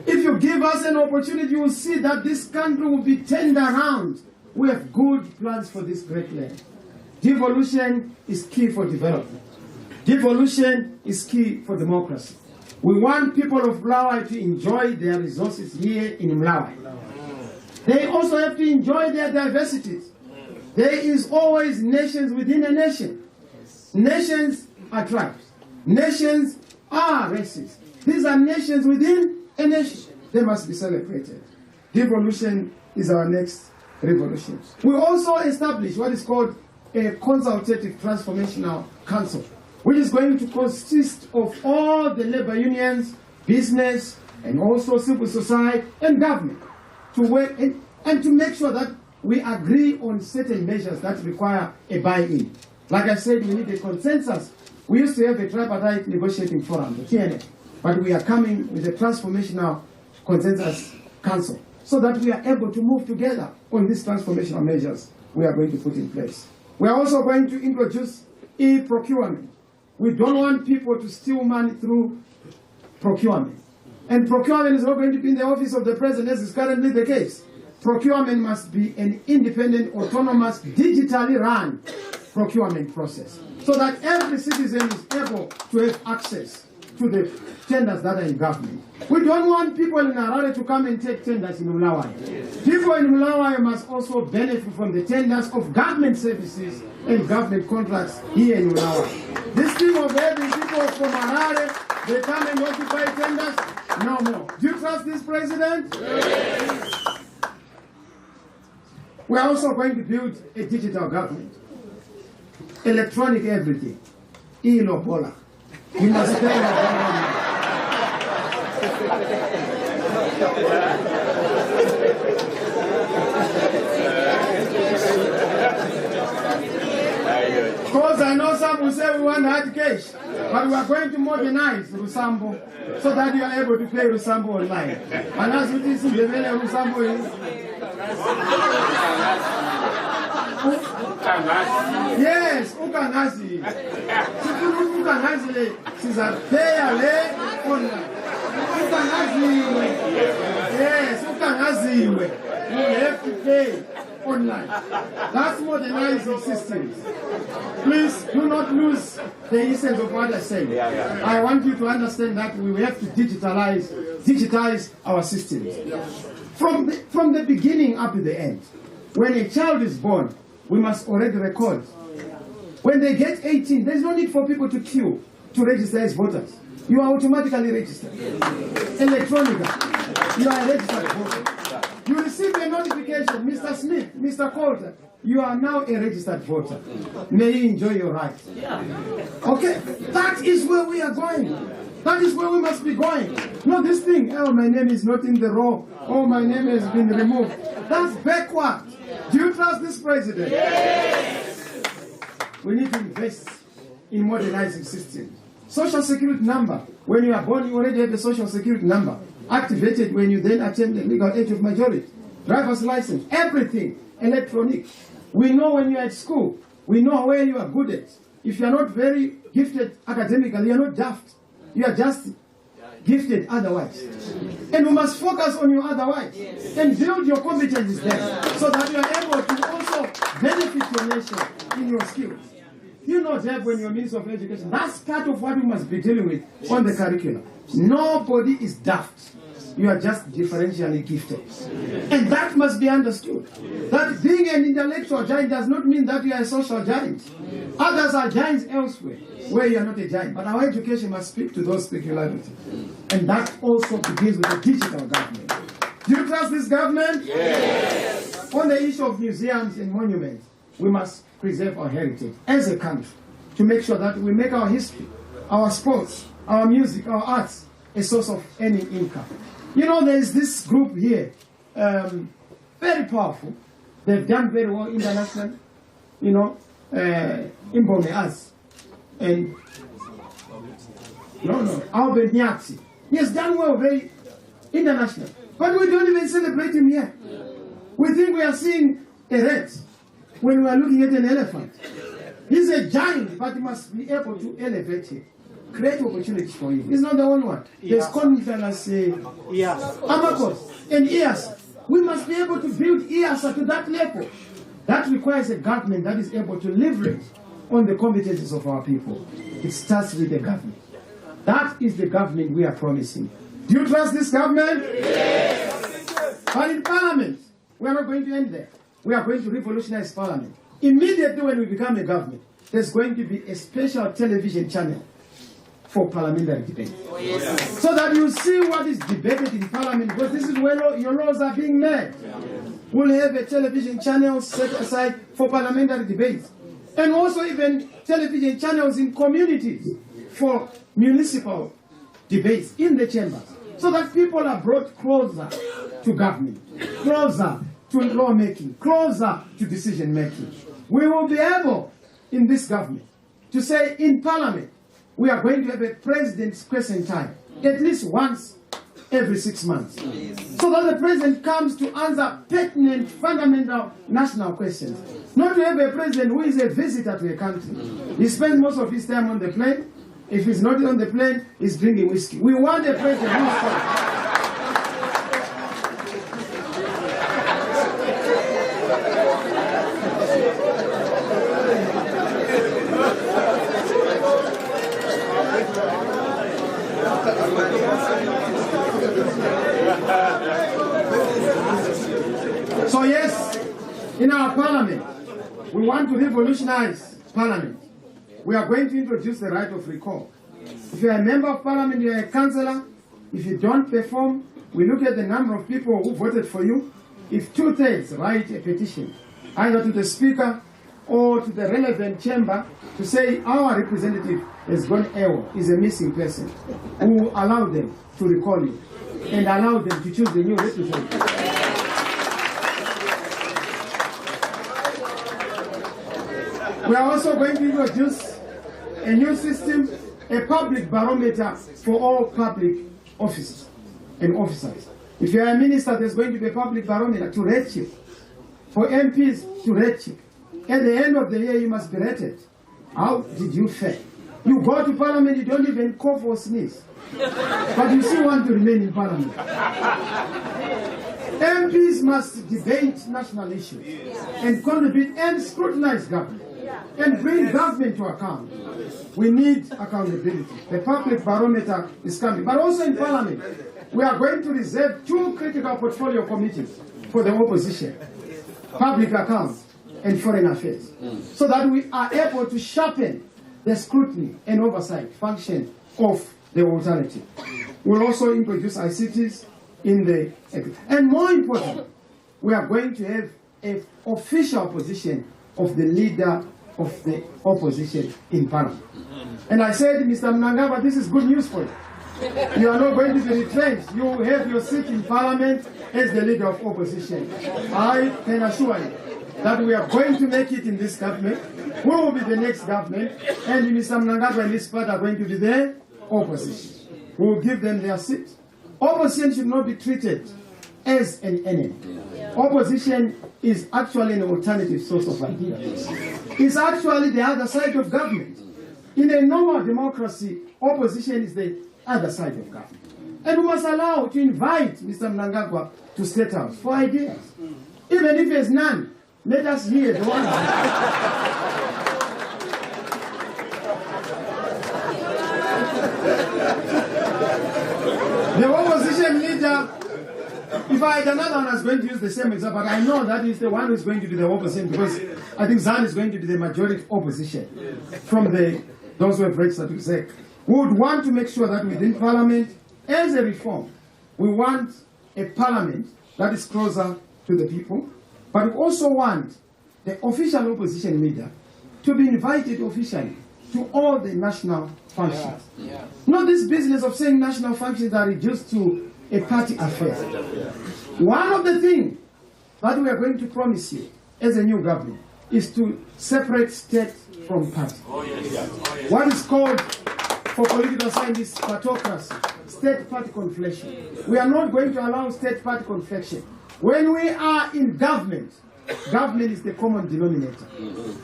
If you give us an opportunity, you will see that this country will be turned around. We have good plans for this great land. Devolution is key for development. Devolution is key for democracy. We want people of Mlawi to enjoy their resources here in Mlawi. They also have to enjoy their diversities. There is always nations within a nation. Nations are tribes. Nations are races. These are nations within a nation. They must be celebrated. Devolution is our next revolution. We also established what is called a consultative transformational council, which is going to consist of all the labor unions, business, and also civil society and government to work and to make sure that we agree on certain measures that require a buy-in. Like I said, we need a consensus. We used to have a tripartite negotiating forum, the TNF, but we are coming with a transformational consensus council so that we are able to move together on these transformational measures we are going to put in place. We are also going to introduce e-procurement. We don't want people to steal money through procurement. And procurement is not going to be in the office of the president, as is currently the case. Procurement must be an independent, autonomous, digitally run procurement process, so that every citizen is able to have access to the tenders that are in government. We don't want people in Harare to come and take tenders in Mlawi. People in Mlawi must also benefit from the tenders of government services and government contracts here in Mlawi. This thing of having people from Harare, they come and occupy tenders, no more. Do you trust this president? Yes. We are also going to build a digital government. Electronic everything. E-Lobola. We must pay our Because I know some will say we want hard cash, but we are going to modernize Rusambo so that you are able to pay Rusambo online. And as it is in the middle, Rusambo is... Yes, ukangazi. Sikuru ukangazi sizapea le online. Ukangaziwe. Yes, ukangaziwe. You have to pay online. That's modernizing systems. Please do not lose the essence of what I say. I want you to understand that we have to digitize our systems. From the beginning up to the end. When a child is born, we must already record When they get 18, there's no need for people to queue to register as voters. You are automatically registered. Electronically. You are a registered voter. You receive a notification, Mr. Smith, Mr. Coulter, you are now a registered voter. May you enjoy your rights. Okay? That is where we are going. That is where we must be going. Not this thing, oh, my name is not in the row. Oh, my name has been removed. That's backward. Do you trust this president? Yes. We need to invest in modernizing systems. Social security number. When you are born, you already have a social security number. Activated when you then attain the legal age of majority. Driver's license. Everything. Electronic. We know when you are at school. We know where you are good at. If you are not very gifted academically, you are not daft. You are just gifted otherwise. And we must focus on your otherwise. And build your competencies there. So that you are able to also benefit your nation in your skills. You know that when you're Minister of Education, that's part of what we must be dealing with on the curriculum. Nobody is daft. You are just differentially gifted. And that must be understood. That being an intellectual giant does not mean that you are a social giant. Others are giants elsewhere, where you are not a giant. But our education must speak to those peculiarities. And that also begins with the digital government. Do you trust this government? Yes. On the issue of museums and monuments, we must preserve our heritage as a country to make sure that we make our history, our sports, our music, our arts a source of earning income. You know, there is this group here, very powerful. They've done very well internationally, you know, in Bomeaz. And, Albert Nyatsi. He has done well, very international. But we don't even celebrate him here. We think we are seeing a rat when we are looking at an elephant. He's a giant, but we must be able to elevate him. Create opportunities for him. He's not the only one. There's Conference Amakos and IAS. We must be able to build IAS to that level. That requires a government that is able to leverage on the competencies of our people. It starts with the government. That is the government we are promising. Do you trust this government? Yes. But in Parliament, we are not going to end there. We are going to revolutionize Parliament. Immediately when we become a government, there's going to be a special television channel for parliamentary debate. Oh, yes. So that you see what is debated in Parliament, because this is where your laws are being made. We'll have a television channel set aside for parliamentary debates. And also even television channels in communities for municipal debates in the chambers. So that people are brought closer to government, closer to lawmaking, closer to decision making. We will be able, in this government, to say in Parliament, we are going to have a president's question time, at least once every 6 months. So that the president comes to answer pertinent, fundamental national questions. Not to have a president who is a visitor to a country. He spends most of his time on the plane. If he's not on the plane, he's drinking whiskey. We want a president who is So yes, in our Parliament, we want to revolutionize Parliament. We are going to introduce the right of recall. If you are a member of Parliament, you are a councillor. If you don't perform, we look at the number of people who voted for you. If 2/3 write a petition, either to the Speaker or to the relevant chamber, to say our representative has gone AWOL, is a missing person, who will allow them to recall you and allow them to choose the new representative. We are also going to introduce a new system, a public barometer for all public offices and officers. If you are a minister, there's going to be a public barometer to rate you. For MPs, to rate you. At the end of the year, you must be rated. How did you fare? You go to Parliament, you don't even cough or sneeze. But you still want to remain in Parliament. MPs must debate national issues and contribute and scrutinize government and bring government to account. We need accountability. The public barometer is coming. But also in Parliament, we are going to reserve 2 critical portfolio committees for the opposition. Public accounts and Foreign Affairs, so that we are able to sharpen the scrutiny and oversight function of the alternative. We'll also introduce ICTs in the... And more important, we are going to have an official position of the leader of the opposition in Parliament. And I said, Mr. Mnangagwa, this is good news for you. You are not going to be retrenched. You will have your seat in Parliament as the leader of opposition. I can assure you that we are going to make it in this government. We will be the next government, and Mr. Mnangagwa and his party are going to be the opposition. We will give them their seat. Opposition should not be treated as an enemy. Opposition is actually an alternative source of ideas. It's actually the other side of government. In a normal democracy, opposition is the other side of government. And we must allow to invite Mr. Mnangagwa to State House for ideas. Even if there's none, let us hear the one. The opposition leader, if I had another one, I was going to use the same example, but I know that is the one who's going to be the opposition, because I think Zan is going to be the majority opposition from those who have registered to SEC. We would want to make sure that within Parliament, as a reform, we want a Parliament that is closer to the people, but we also want the official opposition leader to be invited officially to all the national functions. Not this business of saying national functions are reduced to a party affair. One of the things that we are going to promise you as a new government is to separate state from party. What is called, for political scientists, partocracy, state-party confliction. We are not going to allow state-party confliction. When we are in government, government is the common denominator.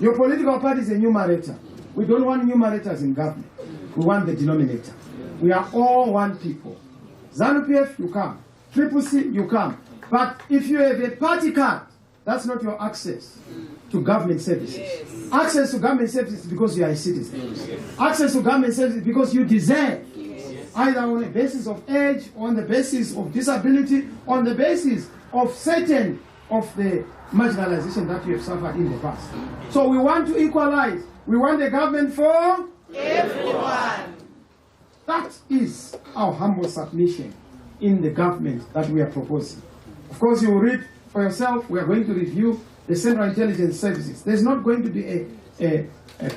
Your political party is a numerator. We don't want numerators in government. We want the denominator. We are all one people. ZANU-PF, you come. Triple C, you come. But if you have a party card, that's not your access to government services. Yes. Access to government services because you are a citizen. Yes. Access to government services because you deserve. Yes. Either on the basis of age, on the basis of disability, on the basis of certain of the marginalization that you have suffered in the past. So we want to equalize. We want a government for everyone. That is our humble submission in the government that we are proposing. Of course, you will read for yourself. We are going to review the Central Intelligence Services. There's not going to be a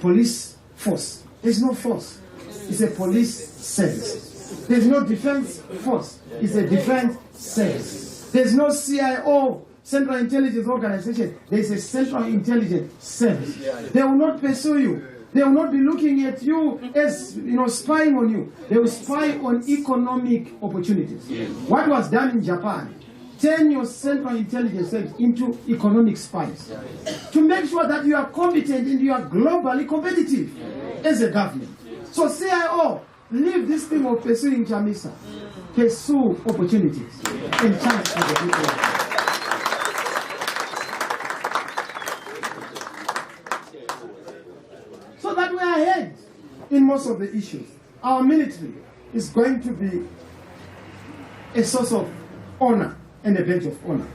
police force. There's no force. It's a police service. There's no defense force. It's a defense service. There's no CIO, Central Intelligence Organization. There's a Central Intelligence Service. They will not pursue you. They will not be looking at you as, spying on you. They will spy on economic opportunities. What was done in Japan? Turn your Central Intelligence Service into economic spies to make sure that you are competent and you are globally competitive as a government. So CIO, leave this thing of pursuing Chamisa. Pursue opportunities and chance for the people. So that we are ahead in most of the issues. Our military is going to be a source of honor and a badge of honor.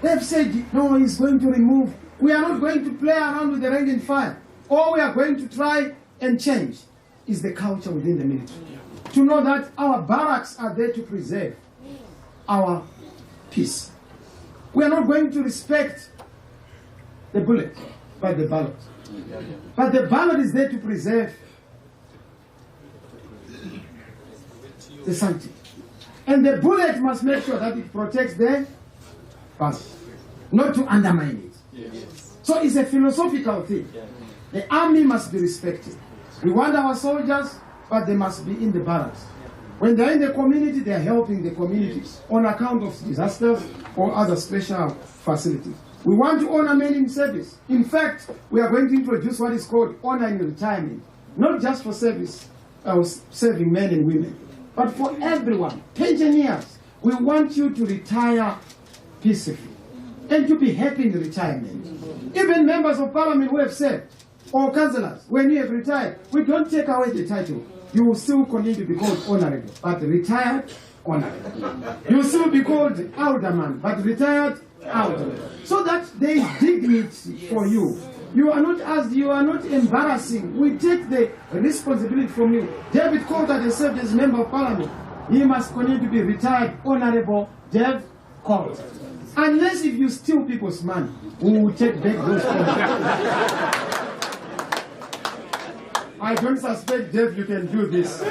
They've said, no, he's going to remove. We are not going to play around with the rank and file. All we are going to try and change is the culture within the military. To know that our barracks are there to preserve our peace. We are not going to respect the bullet, but the ballot. But the ballot is there to preserve the sanctity. And the bullet must make sure that it protects the ballot, not to undermine it. Yes. So it's a philosophical thing. The army must be respected. We want our soldiers, but they must be in the barracks. When they're in the community, they're helping the community on account of disasters or other special facilities. We want to honor men in service. In fact, we are going to introduce what is called honor in retirement, not just for service, serving men and women, but for everyone. Pensioners, we want you to retire peacefully and to be happy in retirement. Even members of parliament who have served, or councillors, when you have retired, we don't take away the title. You will still continue to be called honorable, but retired honorable. You will still be called alderman, but retired out. So that there is dignity for you. You are not asked, you are not embarrassing. We take the responsibility from you. David Coulter has served as member of parliament. He must continue to be retired, Honorable Dave Coulter. Unless if you steal people's money, we will take back those funds. I don't suspect, Dave, you can do this.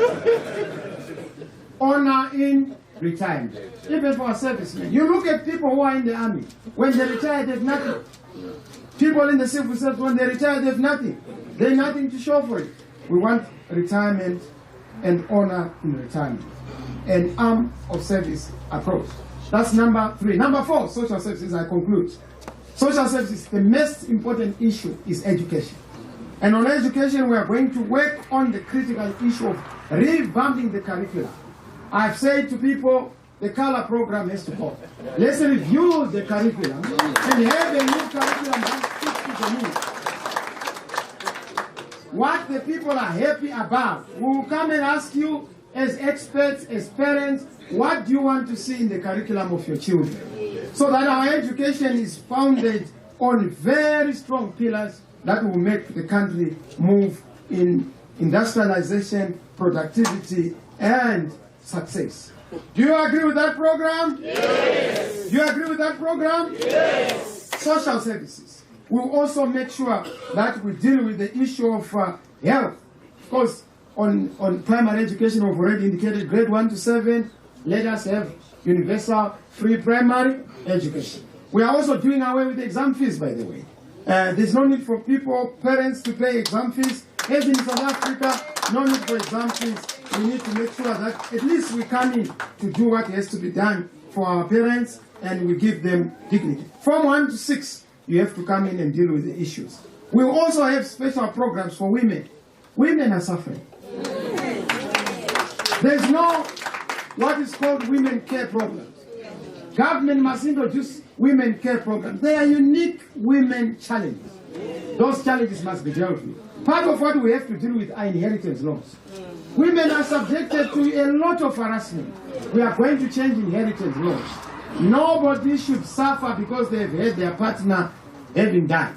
Honor in retirement. Even for servicemen. You look at people who are in the army. When they retire, they have nothing. People in the civil service, when they retire, they have nothing. They have nothing to show for it. We want retirement and honor in retirement. An arm of service approach. That's number 3. Number 4, social services, I conclude. Social services, the most important issue is education. And on education, we are going to work on the critical issue of revamping the curriculum. I've said to people, the color program has to go. Let's review the curriculum and have a new curriculum that fits to the needs. What the people are happy about, we will come and ask you as experts, as parents, what do you want to see in the curriculum of your children? So that our education is founded on very strong pillars that will make the country move in industrialization, productivity, and success. Do you agree with that program? Yes. Do you agree with that program? Yes. Social services. We'll also make sure that we deal with the issue of health. Of course, on primary education, we've already indicated grade 1 to 7. Let us have universal free primary education. We are also doing away with the exam fees, by the way. There's no need for parents to pay exam fees. As in South Africa, no need for exam fees. We need to make sure that at least we come in to do what has to be done for our parents and we give them dignity. From 1 to 6, you have to come in and deal with the issues. We also have special programs for women. Women are suffering. There's no what is called women care programs. Government must introduce women care programs. They are unique women challenges. Those challenges must be dealt with. Part of what we have to deal with are inheritance laws. Women are subjected to a lot of harassment. We are going to change inheritance laws. Nobody should suffer because they've had their partner having died.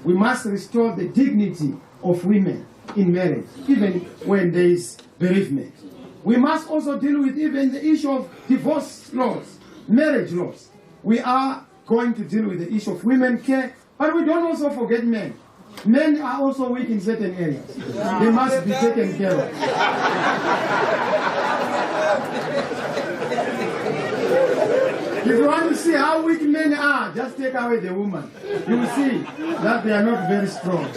We must restore the dignity of women in marriage, even when there is bereavement. We must also deal with even the issue of divorce laws, marriage laws. We are going to deal with the issue of women care, but we don't also forget men. Men are also weak in certain areas. They must be taken care of. If you want to see how weak men are, just take away the woman. You will see that they are not very strong.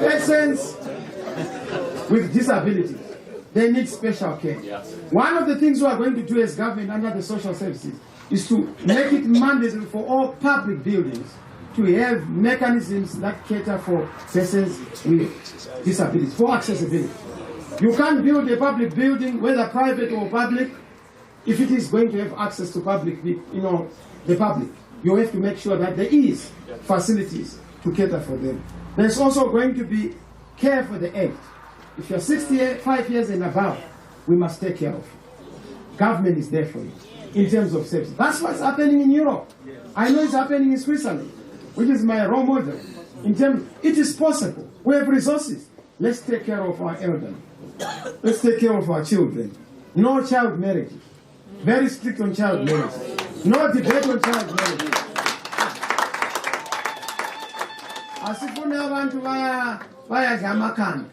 Persons with disabilities, they need special care. One of the things we are going to do as government under the social services is to make it mandatory for all public buildings to have mechanisms that cater for persons with disabilities, for accessibility. You can't build a public building, whether private or public, if it is going to have access to public, the public. You have to make sure that there is facilities to cater for them. There's also going to be care for the aged. If you're 65 years and above, we must take care of you. Government is there for you in terms of services. That's what's happening in Europe. I know it's happening in Switzerland, which is my role model. It is possible. We have resources. Let's take care of our elderly. Let's take care of our children. No child marriage. Very strict on child marriage. No debate on child marriage. Asifune abantu bayadla amakhanda.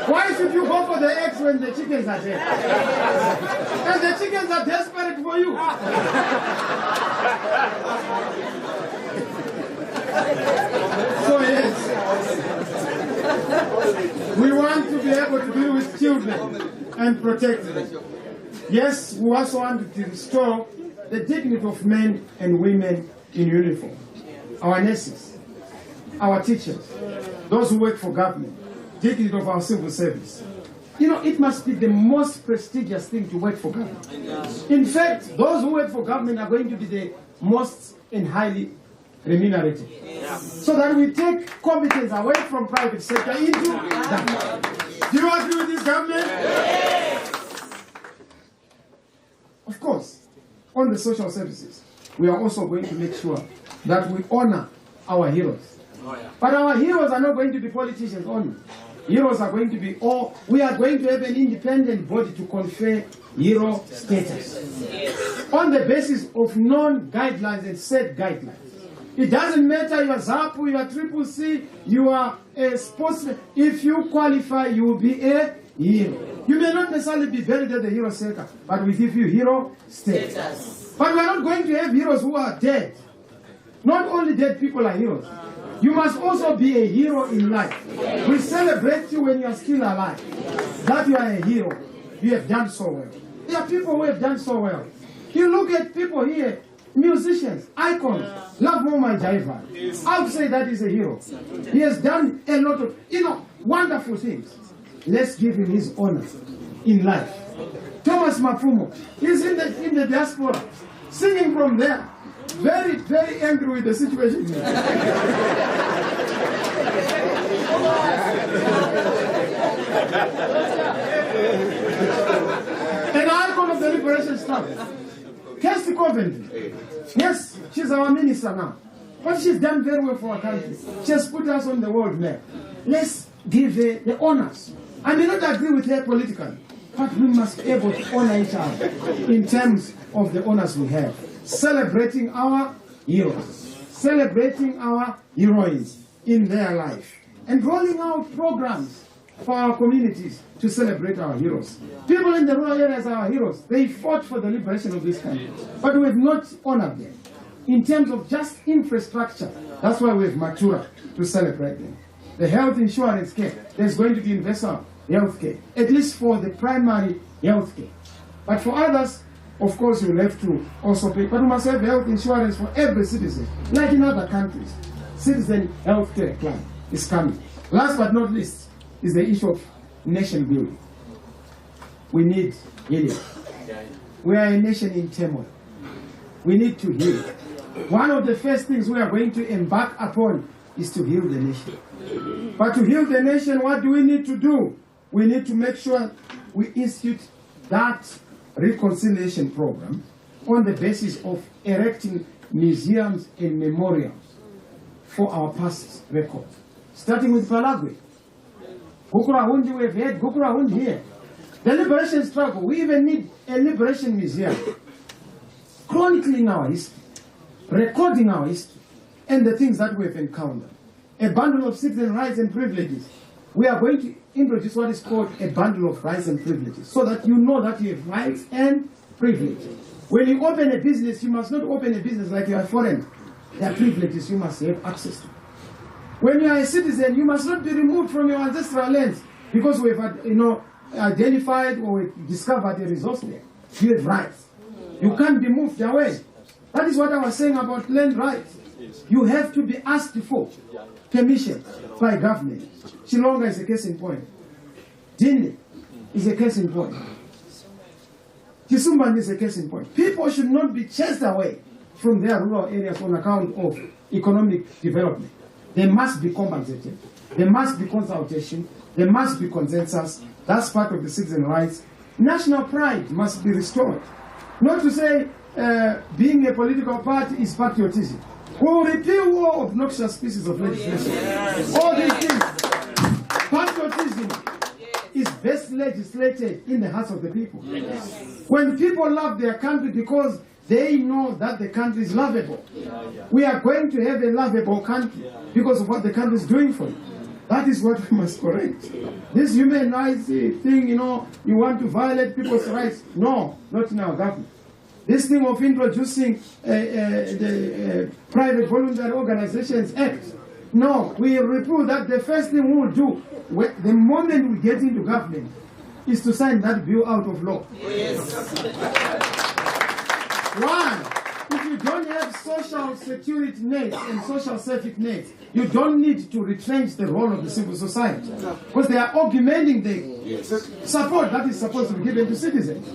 Why should you go for the eggs when the chickens are dead? And the chickens are desperate for you. So yes, we want to be able to deal with children and protect them. Yes, we also want to restore the dignity of men and women in uniform. Our nurses, our teachers, those who work for government, dignity of our civil service. It must be the most prestigious thing to work for government. In fact, those who work for government are going to be the most and highly remunerated. So that we take competence away from private sector into government. Do you agree with this government? Of course, on the social services, we are also going to make sure that we honor our heroes. But our heroes are not going to be politicians only. Heroes are going to be all. We are going to have an independent body to confer hero status on the basis of known guidelines and set guidelines. It doesn't matter you are ZAPU, you are Triple C, you are a sportsman. If you qualify, you will be a hero. You may not necessarily be buried at the hero circle, but we give you hero status. But we are not going to have heroes who are dead. Not only dead people are heroes. You must also be a hero in life. We celebrate you when you are still alive. That you are a hero. You have done so well. There are people who have done so well. You look at people here, musicians, icons, Love Moma Jaiva. I would say that is a hero. He has done a lot of, wonderful things. Let's give him his honor in life. Thomas Mafumo, he's in the diaspora, singing from there. Very, very angry with the situation. An icon of the liberation struggle. Kirsty Coventry. Yes, she's our minister now. But she's done very well for our country. She has put us on the world map. Let's give her the honors. I may not agree with her politically, but we must be able to honor each other in terms of the honors we have. Celebrating our heroes, celebrating our heroines in their life, and rolling out programs for our communities to celebrate our heroes. People in the rural areas are our heroes. They fought for the liberation of this country, but we have not honored them in terms of just infrastructure. That's why we have Matura to celebrate them. The health insurance care, there's going to be universal health care, at least for the primary health care. But for others, of course, you will have to also pay. But we must have health insurance for every citizen, like in other countries. Citizen health care plan is coming. Last but not least is the issue of nation building. We need healing. We are a nation in turmoil. We need to heal. One of the first things we are going to embark upon is to heal the nation. But to heal the nation, what do we need to do? We need to make sure we institute that reconciliation program on the basis of erecting museums and memorials for our past records. Starting with Palagwe. Gukurahundi, we have had Gukurahundi here. The liberation struggle, we even need a liberation museum. Chronicling our history, recording our history, and the things that we have encountered. A bundle of citizen rights and privileges. We are going to introduce what is called a bundle of rights and privileges, so that you know that you have rights and privileges. When you open a business, you must not open a business like you are foreign. There are privileges you must have access to. When you are a citizen, you must not be removed from your ancestral lands because we have, identified or discovered a resource there. You have rights. You can't be moved away. That is what I was saying about land rights. You have to be asked for permission by government. Shillonga is a case in point. Dini is a case in point. Kisumban is a case in point. People should not be chased away from their rural areas on account of economic development. They must be compensated. There must be consultation. There must be consensus. That's part of the citizen rights. National pride must be restored. Not to say being a political party is patriotism. We will repeal all obnoxious pieces of legislation. All these things. Patriotism is best legislated in the hearts of the people. When people love their country because they know that the country is lovable. We are going to have a lovable country because of what the country is doing for you. That is what we must correct. This human rights thing, you want to violate people's rights. No, not in our government. This thing of introducing the Private Voluntary Organizations Act. No, we reprove that. The first thing we will do, the moment we get into government, is to sign that bill out of law. Yes. One, if you don't have social security nets and social safety nets, you don't need to retrench the role of the civil society. Because they are augmenting the support that is supposed to be given to citizens.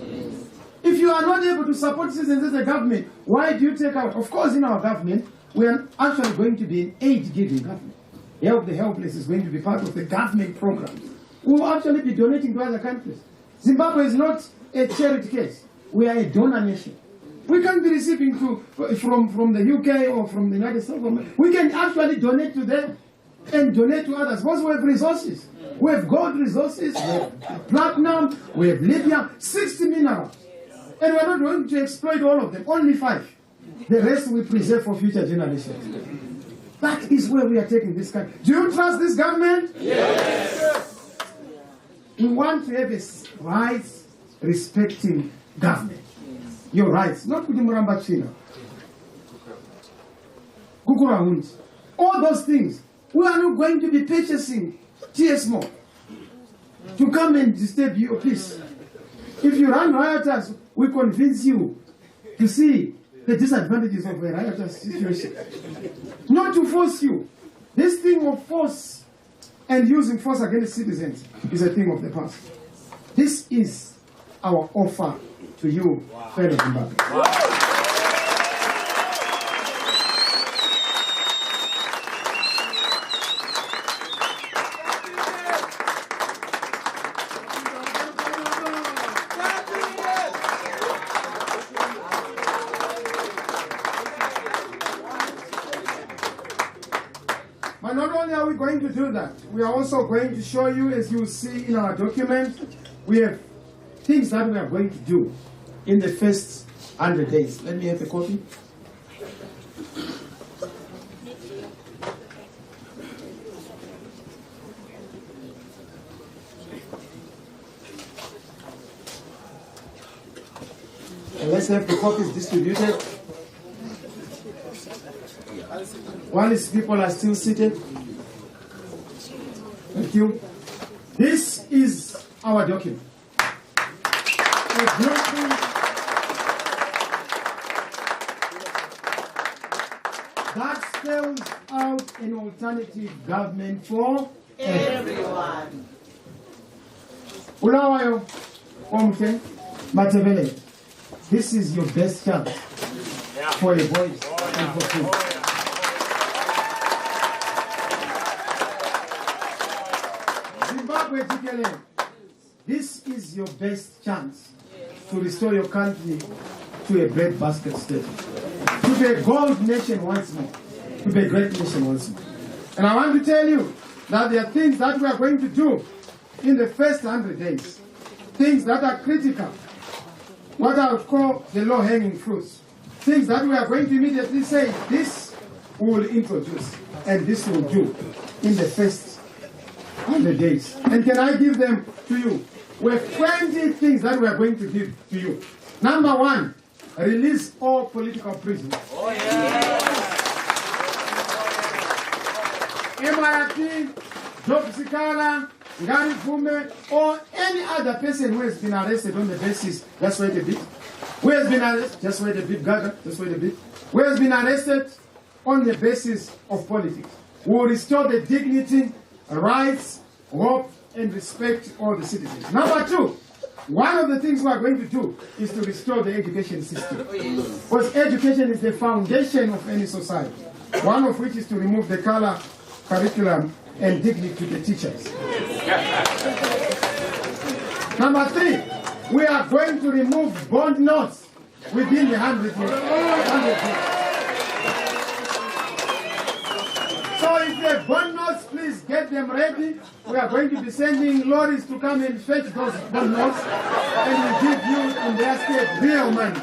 If you are not able to support citizens as a government, why do you take out? Of course, in our government, we are actually going to be an aid-giving government. Help the helpless is going to be part of the government program. We will actually be donating to other countries. Zimbabwe is not a charity case. We are a donor nation. We can't be receiving from the UK or from the United States. We can actually donate to them and donate to others because we have resources. We have gold resources, we have platinum, we have lithium, 60 minerals. And we're not going to exploit all of them, only 5. The rest we preserve for future generations. That is where we are taking this country. Do you trust this government? Yes. We want to have a rights-respecting government. Your rights, not with the Muramba China. Kukura. All those things. We are not going to be purchasing TSMO to come and disturb your peace. If you run rioters, we convince you to see the disadvantages of a riotous situation. Not to force you. This thing of force and using force against citizens is a thing of the past. This is our offer to you, fellow Zimbabwe. But not only are we going to do that, we are also going to show you, as you see in our document, we have things that we are going to do in the first 100 days. Let me have a copy. And let's have the copies distributed. While these people are still seated. Thank you. This is our document. A blueprint that spells out an alternative government for Everyone. Ulawayo, Omke, Matevele. This is your best chance for a voice and for food. This is your best chance to restore your country to a breadbasket state, to be a gold nation once more, to be a great nation once more. And I want to tell you that there are things that we are going to do in the first 100 days, things that are critical, what I would call the low-hanging fruits, things that we are going to immediately say, this we will introduce and this will do in the first 100 days. And can I give them to you? We have 20 things that we are going to give to you. Number 1, release all political prisoners. Oh, yeah. MIT, Job Sikala, Ngari Fume, or any other person who has been arrested on the basis, just wait a bit. Who has been arrested, just wait a bit, Gaga, just wait a bit. Who has been arrested on the basis of politics. We will restore the dignity, rights, hope, and respect all the citizens. Number 2, one of the things we are going to do is to restore the education system. Because education is the foundation of any society. One of which is to remove the color curriculum and dignity to the teachers. Number 3, we are going to remove bond notes within the 100 years. So if you have bond notes, please get them ready. We are going to be sending lorries to come and fetch those bond notes, and we give you in their state real money.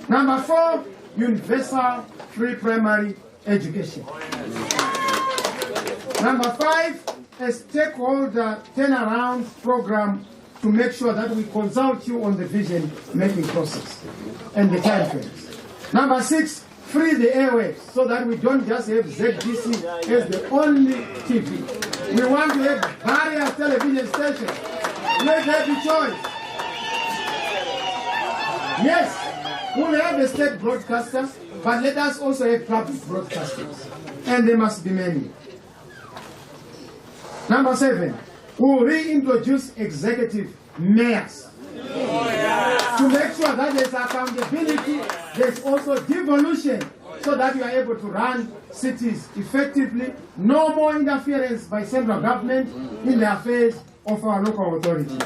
Number 4, universal free primary education. Number 5, a stakeholder turnaround program to make sure that we consult you on the vision making process and the time frames. Number 6, free the airwaves so that we don't just have ZDC as the only TV. We want to have various television stations. Let there be choice. Yes, we'll have a state broadcaster, but let us also have public broadcasters. And there must be many. Number 7, we'll reintroduce executive mayors. Oh, yeah. To make sure that there's accountability, there's also devolution, so that you are able to run cities effectively. No more interference by central government in the affairs of our local authorities.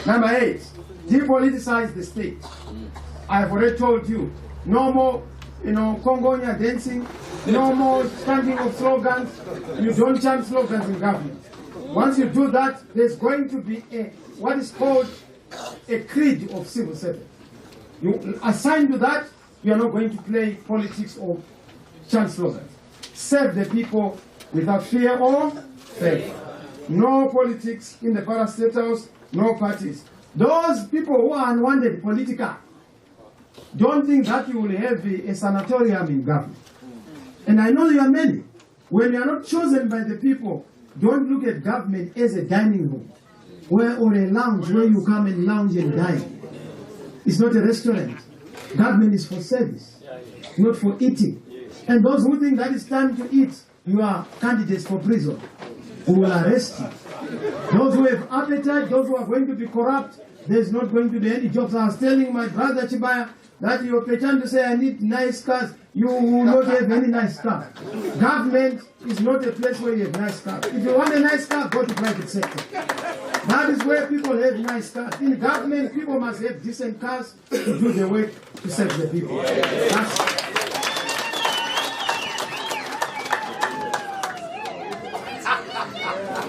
Number 8, depoliticize the state. I have already told you, no more, Congonia dancing, no more chanting of slogans. You don't chant slogans in government. Once you do that, there's going to be what is called a creed of civil service. You assign to that, you are not going to play politics or chant slogans. Serve the people without fear or favor. No politics in the parastatals, no parties. Those people who are unwanted political, don't think that you will have a sanatorium in government. And I know you are many. When you are not chosen by the people, don't look at government as a dining room or a lounge where you come and lounge and dine. It's not a restaurant. Government is for service, not for eating. And those who think that it's time to eat, you are candidates for prison. We will arrest you. Those who have appetite, those who are going to be corrupt, there's not going to be any jobs. I was telling my brother Chibaya that you're pretending to say I need nice cars. You will not have any nice car. Government is not a place where you have nice cars. If you want a nice car, go to private sector. That is where people have nice cars. In government, people must have decent cars to do the work to serve the people.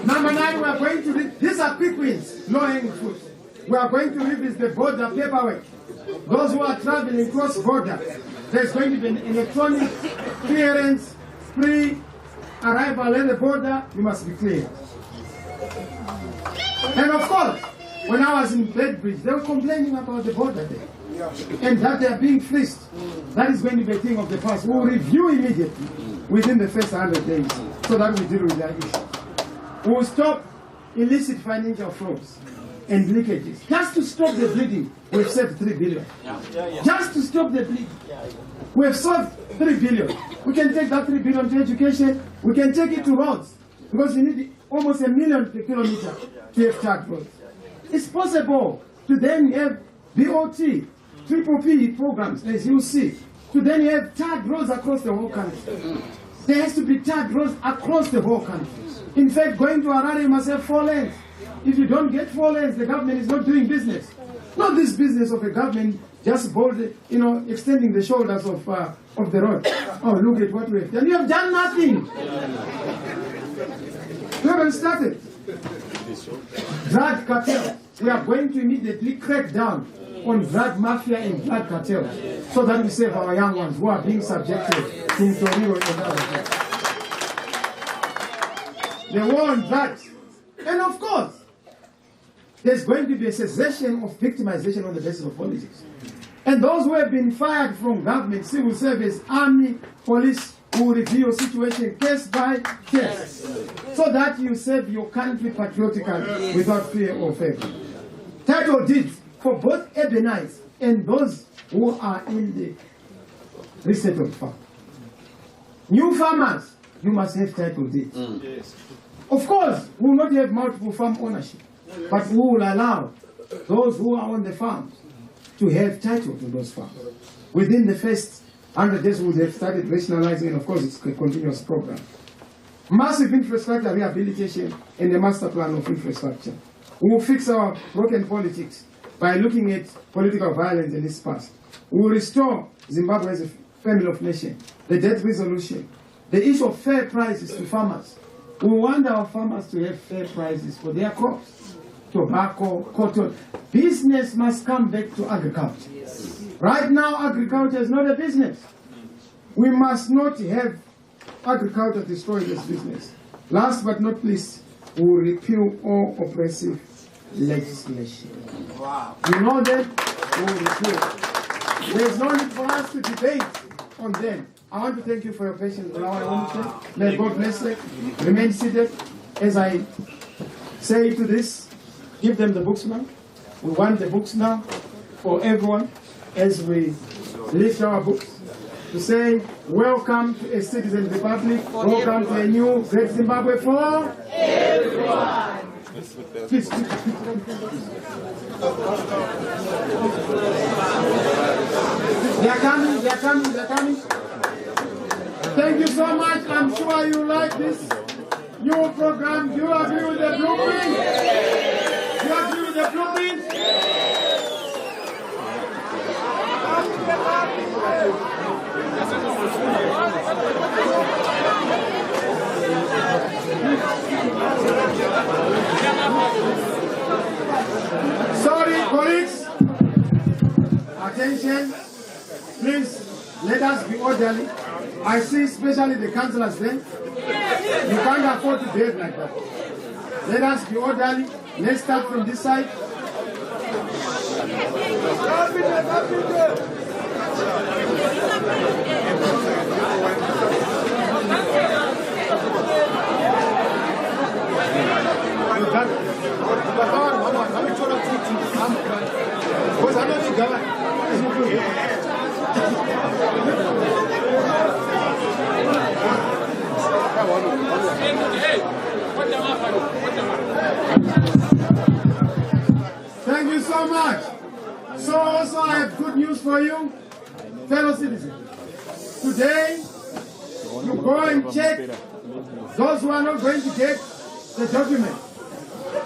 Number 9, we are going to read, these are quick wins, low-hanging fruit. We are going to revisit the border paperwork. Those who are traveling cross-border, there's going to be an electronic clearance, pre-arrival at the border, you must be cleared. And of course, when I was in Bedbridge, they were complaining about the border there. And that they are being fleeced. That is going to be a thing of the past. We will review immediately within the first 100 days so that we deal with that issue. We will stop illicit financial frauds and leakages. Just to stop the bleeding, we've saved 3 billion. Just to stop the bleeding, we've saved 3 billion. We can take that 3 billion to education, we can take it to roads, because you need almost $1 million per kilometer to have tarred roads. It's possible to then have BOT, PPP programs, as you see, to then have tarred roads across the whole country. There has to be tarred roads across the whole country. In fact, going to Harare, you must have 4 lanes. If you don't get 4 lanes, the government is not doing business. Not this business of a government just boldly, extending the shoulders of the road. Oh, look at what we have done. You have done nothing. You haven't started. Drug cartel. We are going to immediately crack down on drug mafia and drug cartel so that we save our young ones who are being subjected to Torino and other things. The war on drugs. And of course, there's going to be a cessation of victimization on the basis of politics. And those who have been fired from government, civil service, army, police, will review your situation case by case, so that you serve your country patriotically without fear or favor. Title deeds for both urbanites and those who are in the resettled farm. New farmers, you must have title deeds. Of course, we will not have multiple farm ownership, but we will allow those who are on the farms to have title to those farms. Within the first 100 days, we will have started rationalizing, and of course, it's a continuous program. Massive infrastructure rehabilitation and a master plan of infrastructure. We will fix our broken politics by looking at political violence in its past. We will restore Zimbabwe as a family of nations, the debt resolution, the issue of fair prices to farmers. We want our farmers to have fair prices for their crops, tobacco, cotton. Business must come back to agriculture. Right now, agriculture is not a business. We must not have agriculture destroy this business. Last but not least, we will repeal all oppressive legislation. Wow. You know that? We will repeal. There is no need for us to debate on them. I want to thank you for your patience. May God bless you. Remain seated. As I say to this, give them the books now. We want the books now for everyone as we lift our books to say, welcome to a citizen republic, welcome to a new great Zimbabwe for everyone. Please. They are coming. Thank you so much. I'm sure you like this new program. Do you agree with the blueprint? Do you agree with the blueprint? Sorry, colleagues. Attention. Please, let us be orderly. I see especially the councillors there. You can't afford to behave like that. Let us be orderly. Let's start from this side. Thank you so much. So also I have good news for you, fellow citizens. Today, you go and check those who are not going to get the document.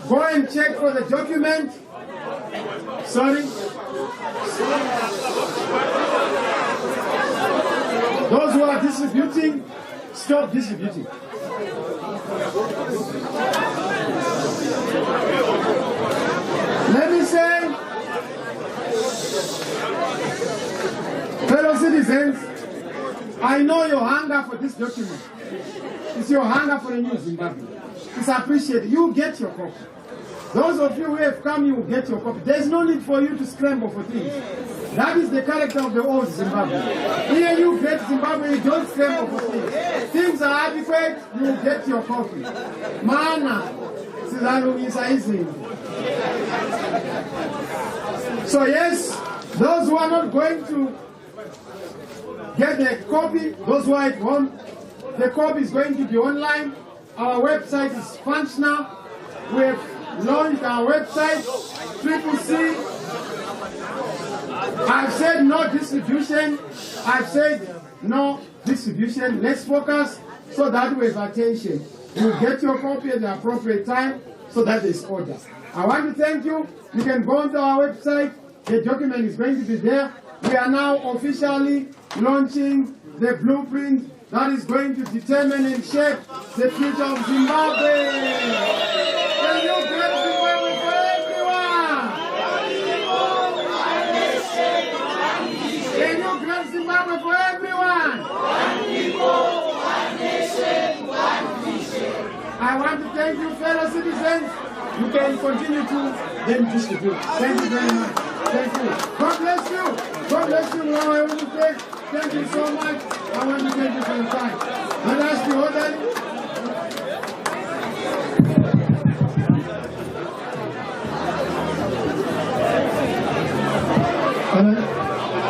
Go and check for the document. Sorry. Those who are distributing, stop distributing. Let me say, fellow citizens, I know your hunger for this document. It's your hunger for a new Zimbabwe. It's appreciated. You get your copy. Those of you who have come, you will get your copy. There's no need for you to scramble for things. That is the character of the old Zimbabwe. Here you get Zimbabwe, you don't scramble for things. Things are adequate, you will get your copy. Mana, so yes, those who are not going to get the copy, those who are at home, the copy is going to be online. Our website is functional. We have launched our website, CCC. I've said no distribution. I've said no distribution. Let's focus so that we have attention. You get your copy at the appropriate time so that there's order. I want to thank you. You can go onto our website. The document is going to be there. We are now officially launching the blueprint that is going to determine and shape the future of Zimbabwe. Can you grab Zimbabwe for everyone? Can you grab Zimbabwe for everyone? I want to thank you, fellow citizens. You can continue to then distribute. Thank you very much. Thank you. God bless you. God bless you. Thank you so much. I want to thank you for your time. Let us be orderly.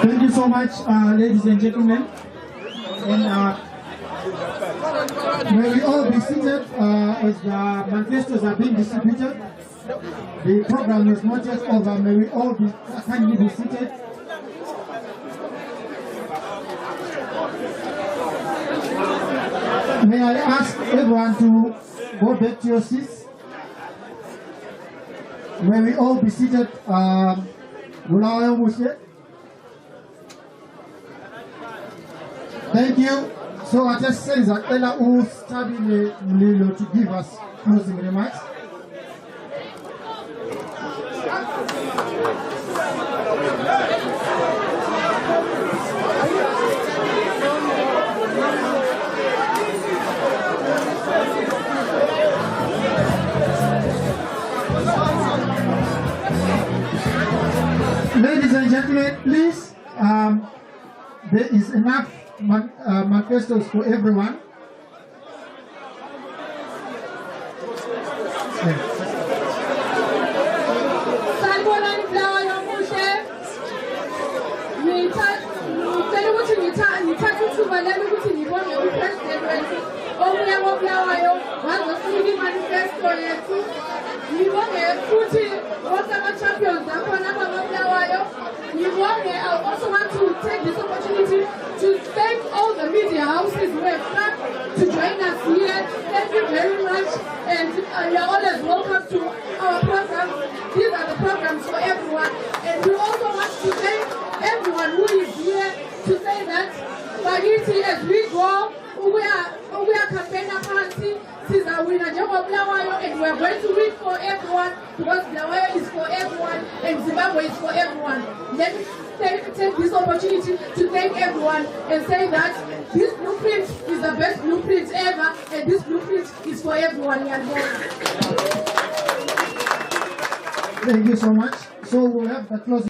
Thank you so much, ladies and gentlemen. And may we all be seated as the manifestos are being distributed. The program is not yet over. May we all be kindly be seated. May I ask everyone to go back to your seats? May we all be seated? Thank you. So I just say that Ella will study Lilo to give us closing remarks. Ladies and gentlemen, please, there is enough manifestos for everyone. yethu. Ngibonge futhi bonke ama-champions akhona ababulawayo. Ngibonge, I also want to take this opportunity to thank all the media houses who have come to join us here. Thank you very much, and you're always welcome to our programs. These are the programs for everyone, and we also want to thank everyone who is here to say that Bagiti, as we go, we are campaigning party. Sizawina njengobulawayo, and we are going to win for everyone, because Bulawayo is for everyone and Zimbabwe is for everyone. Let me take this opportunity to thank everyone and say that this blueprint is the best blueprint ever, and this blueprint is for everyone. Thank you so much. So we'll have the closing.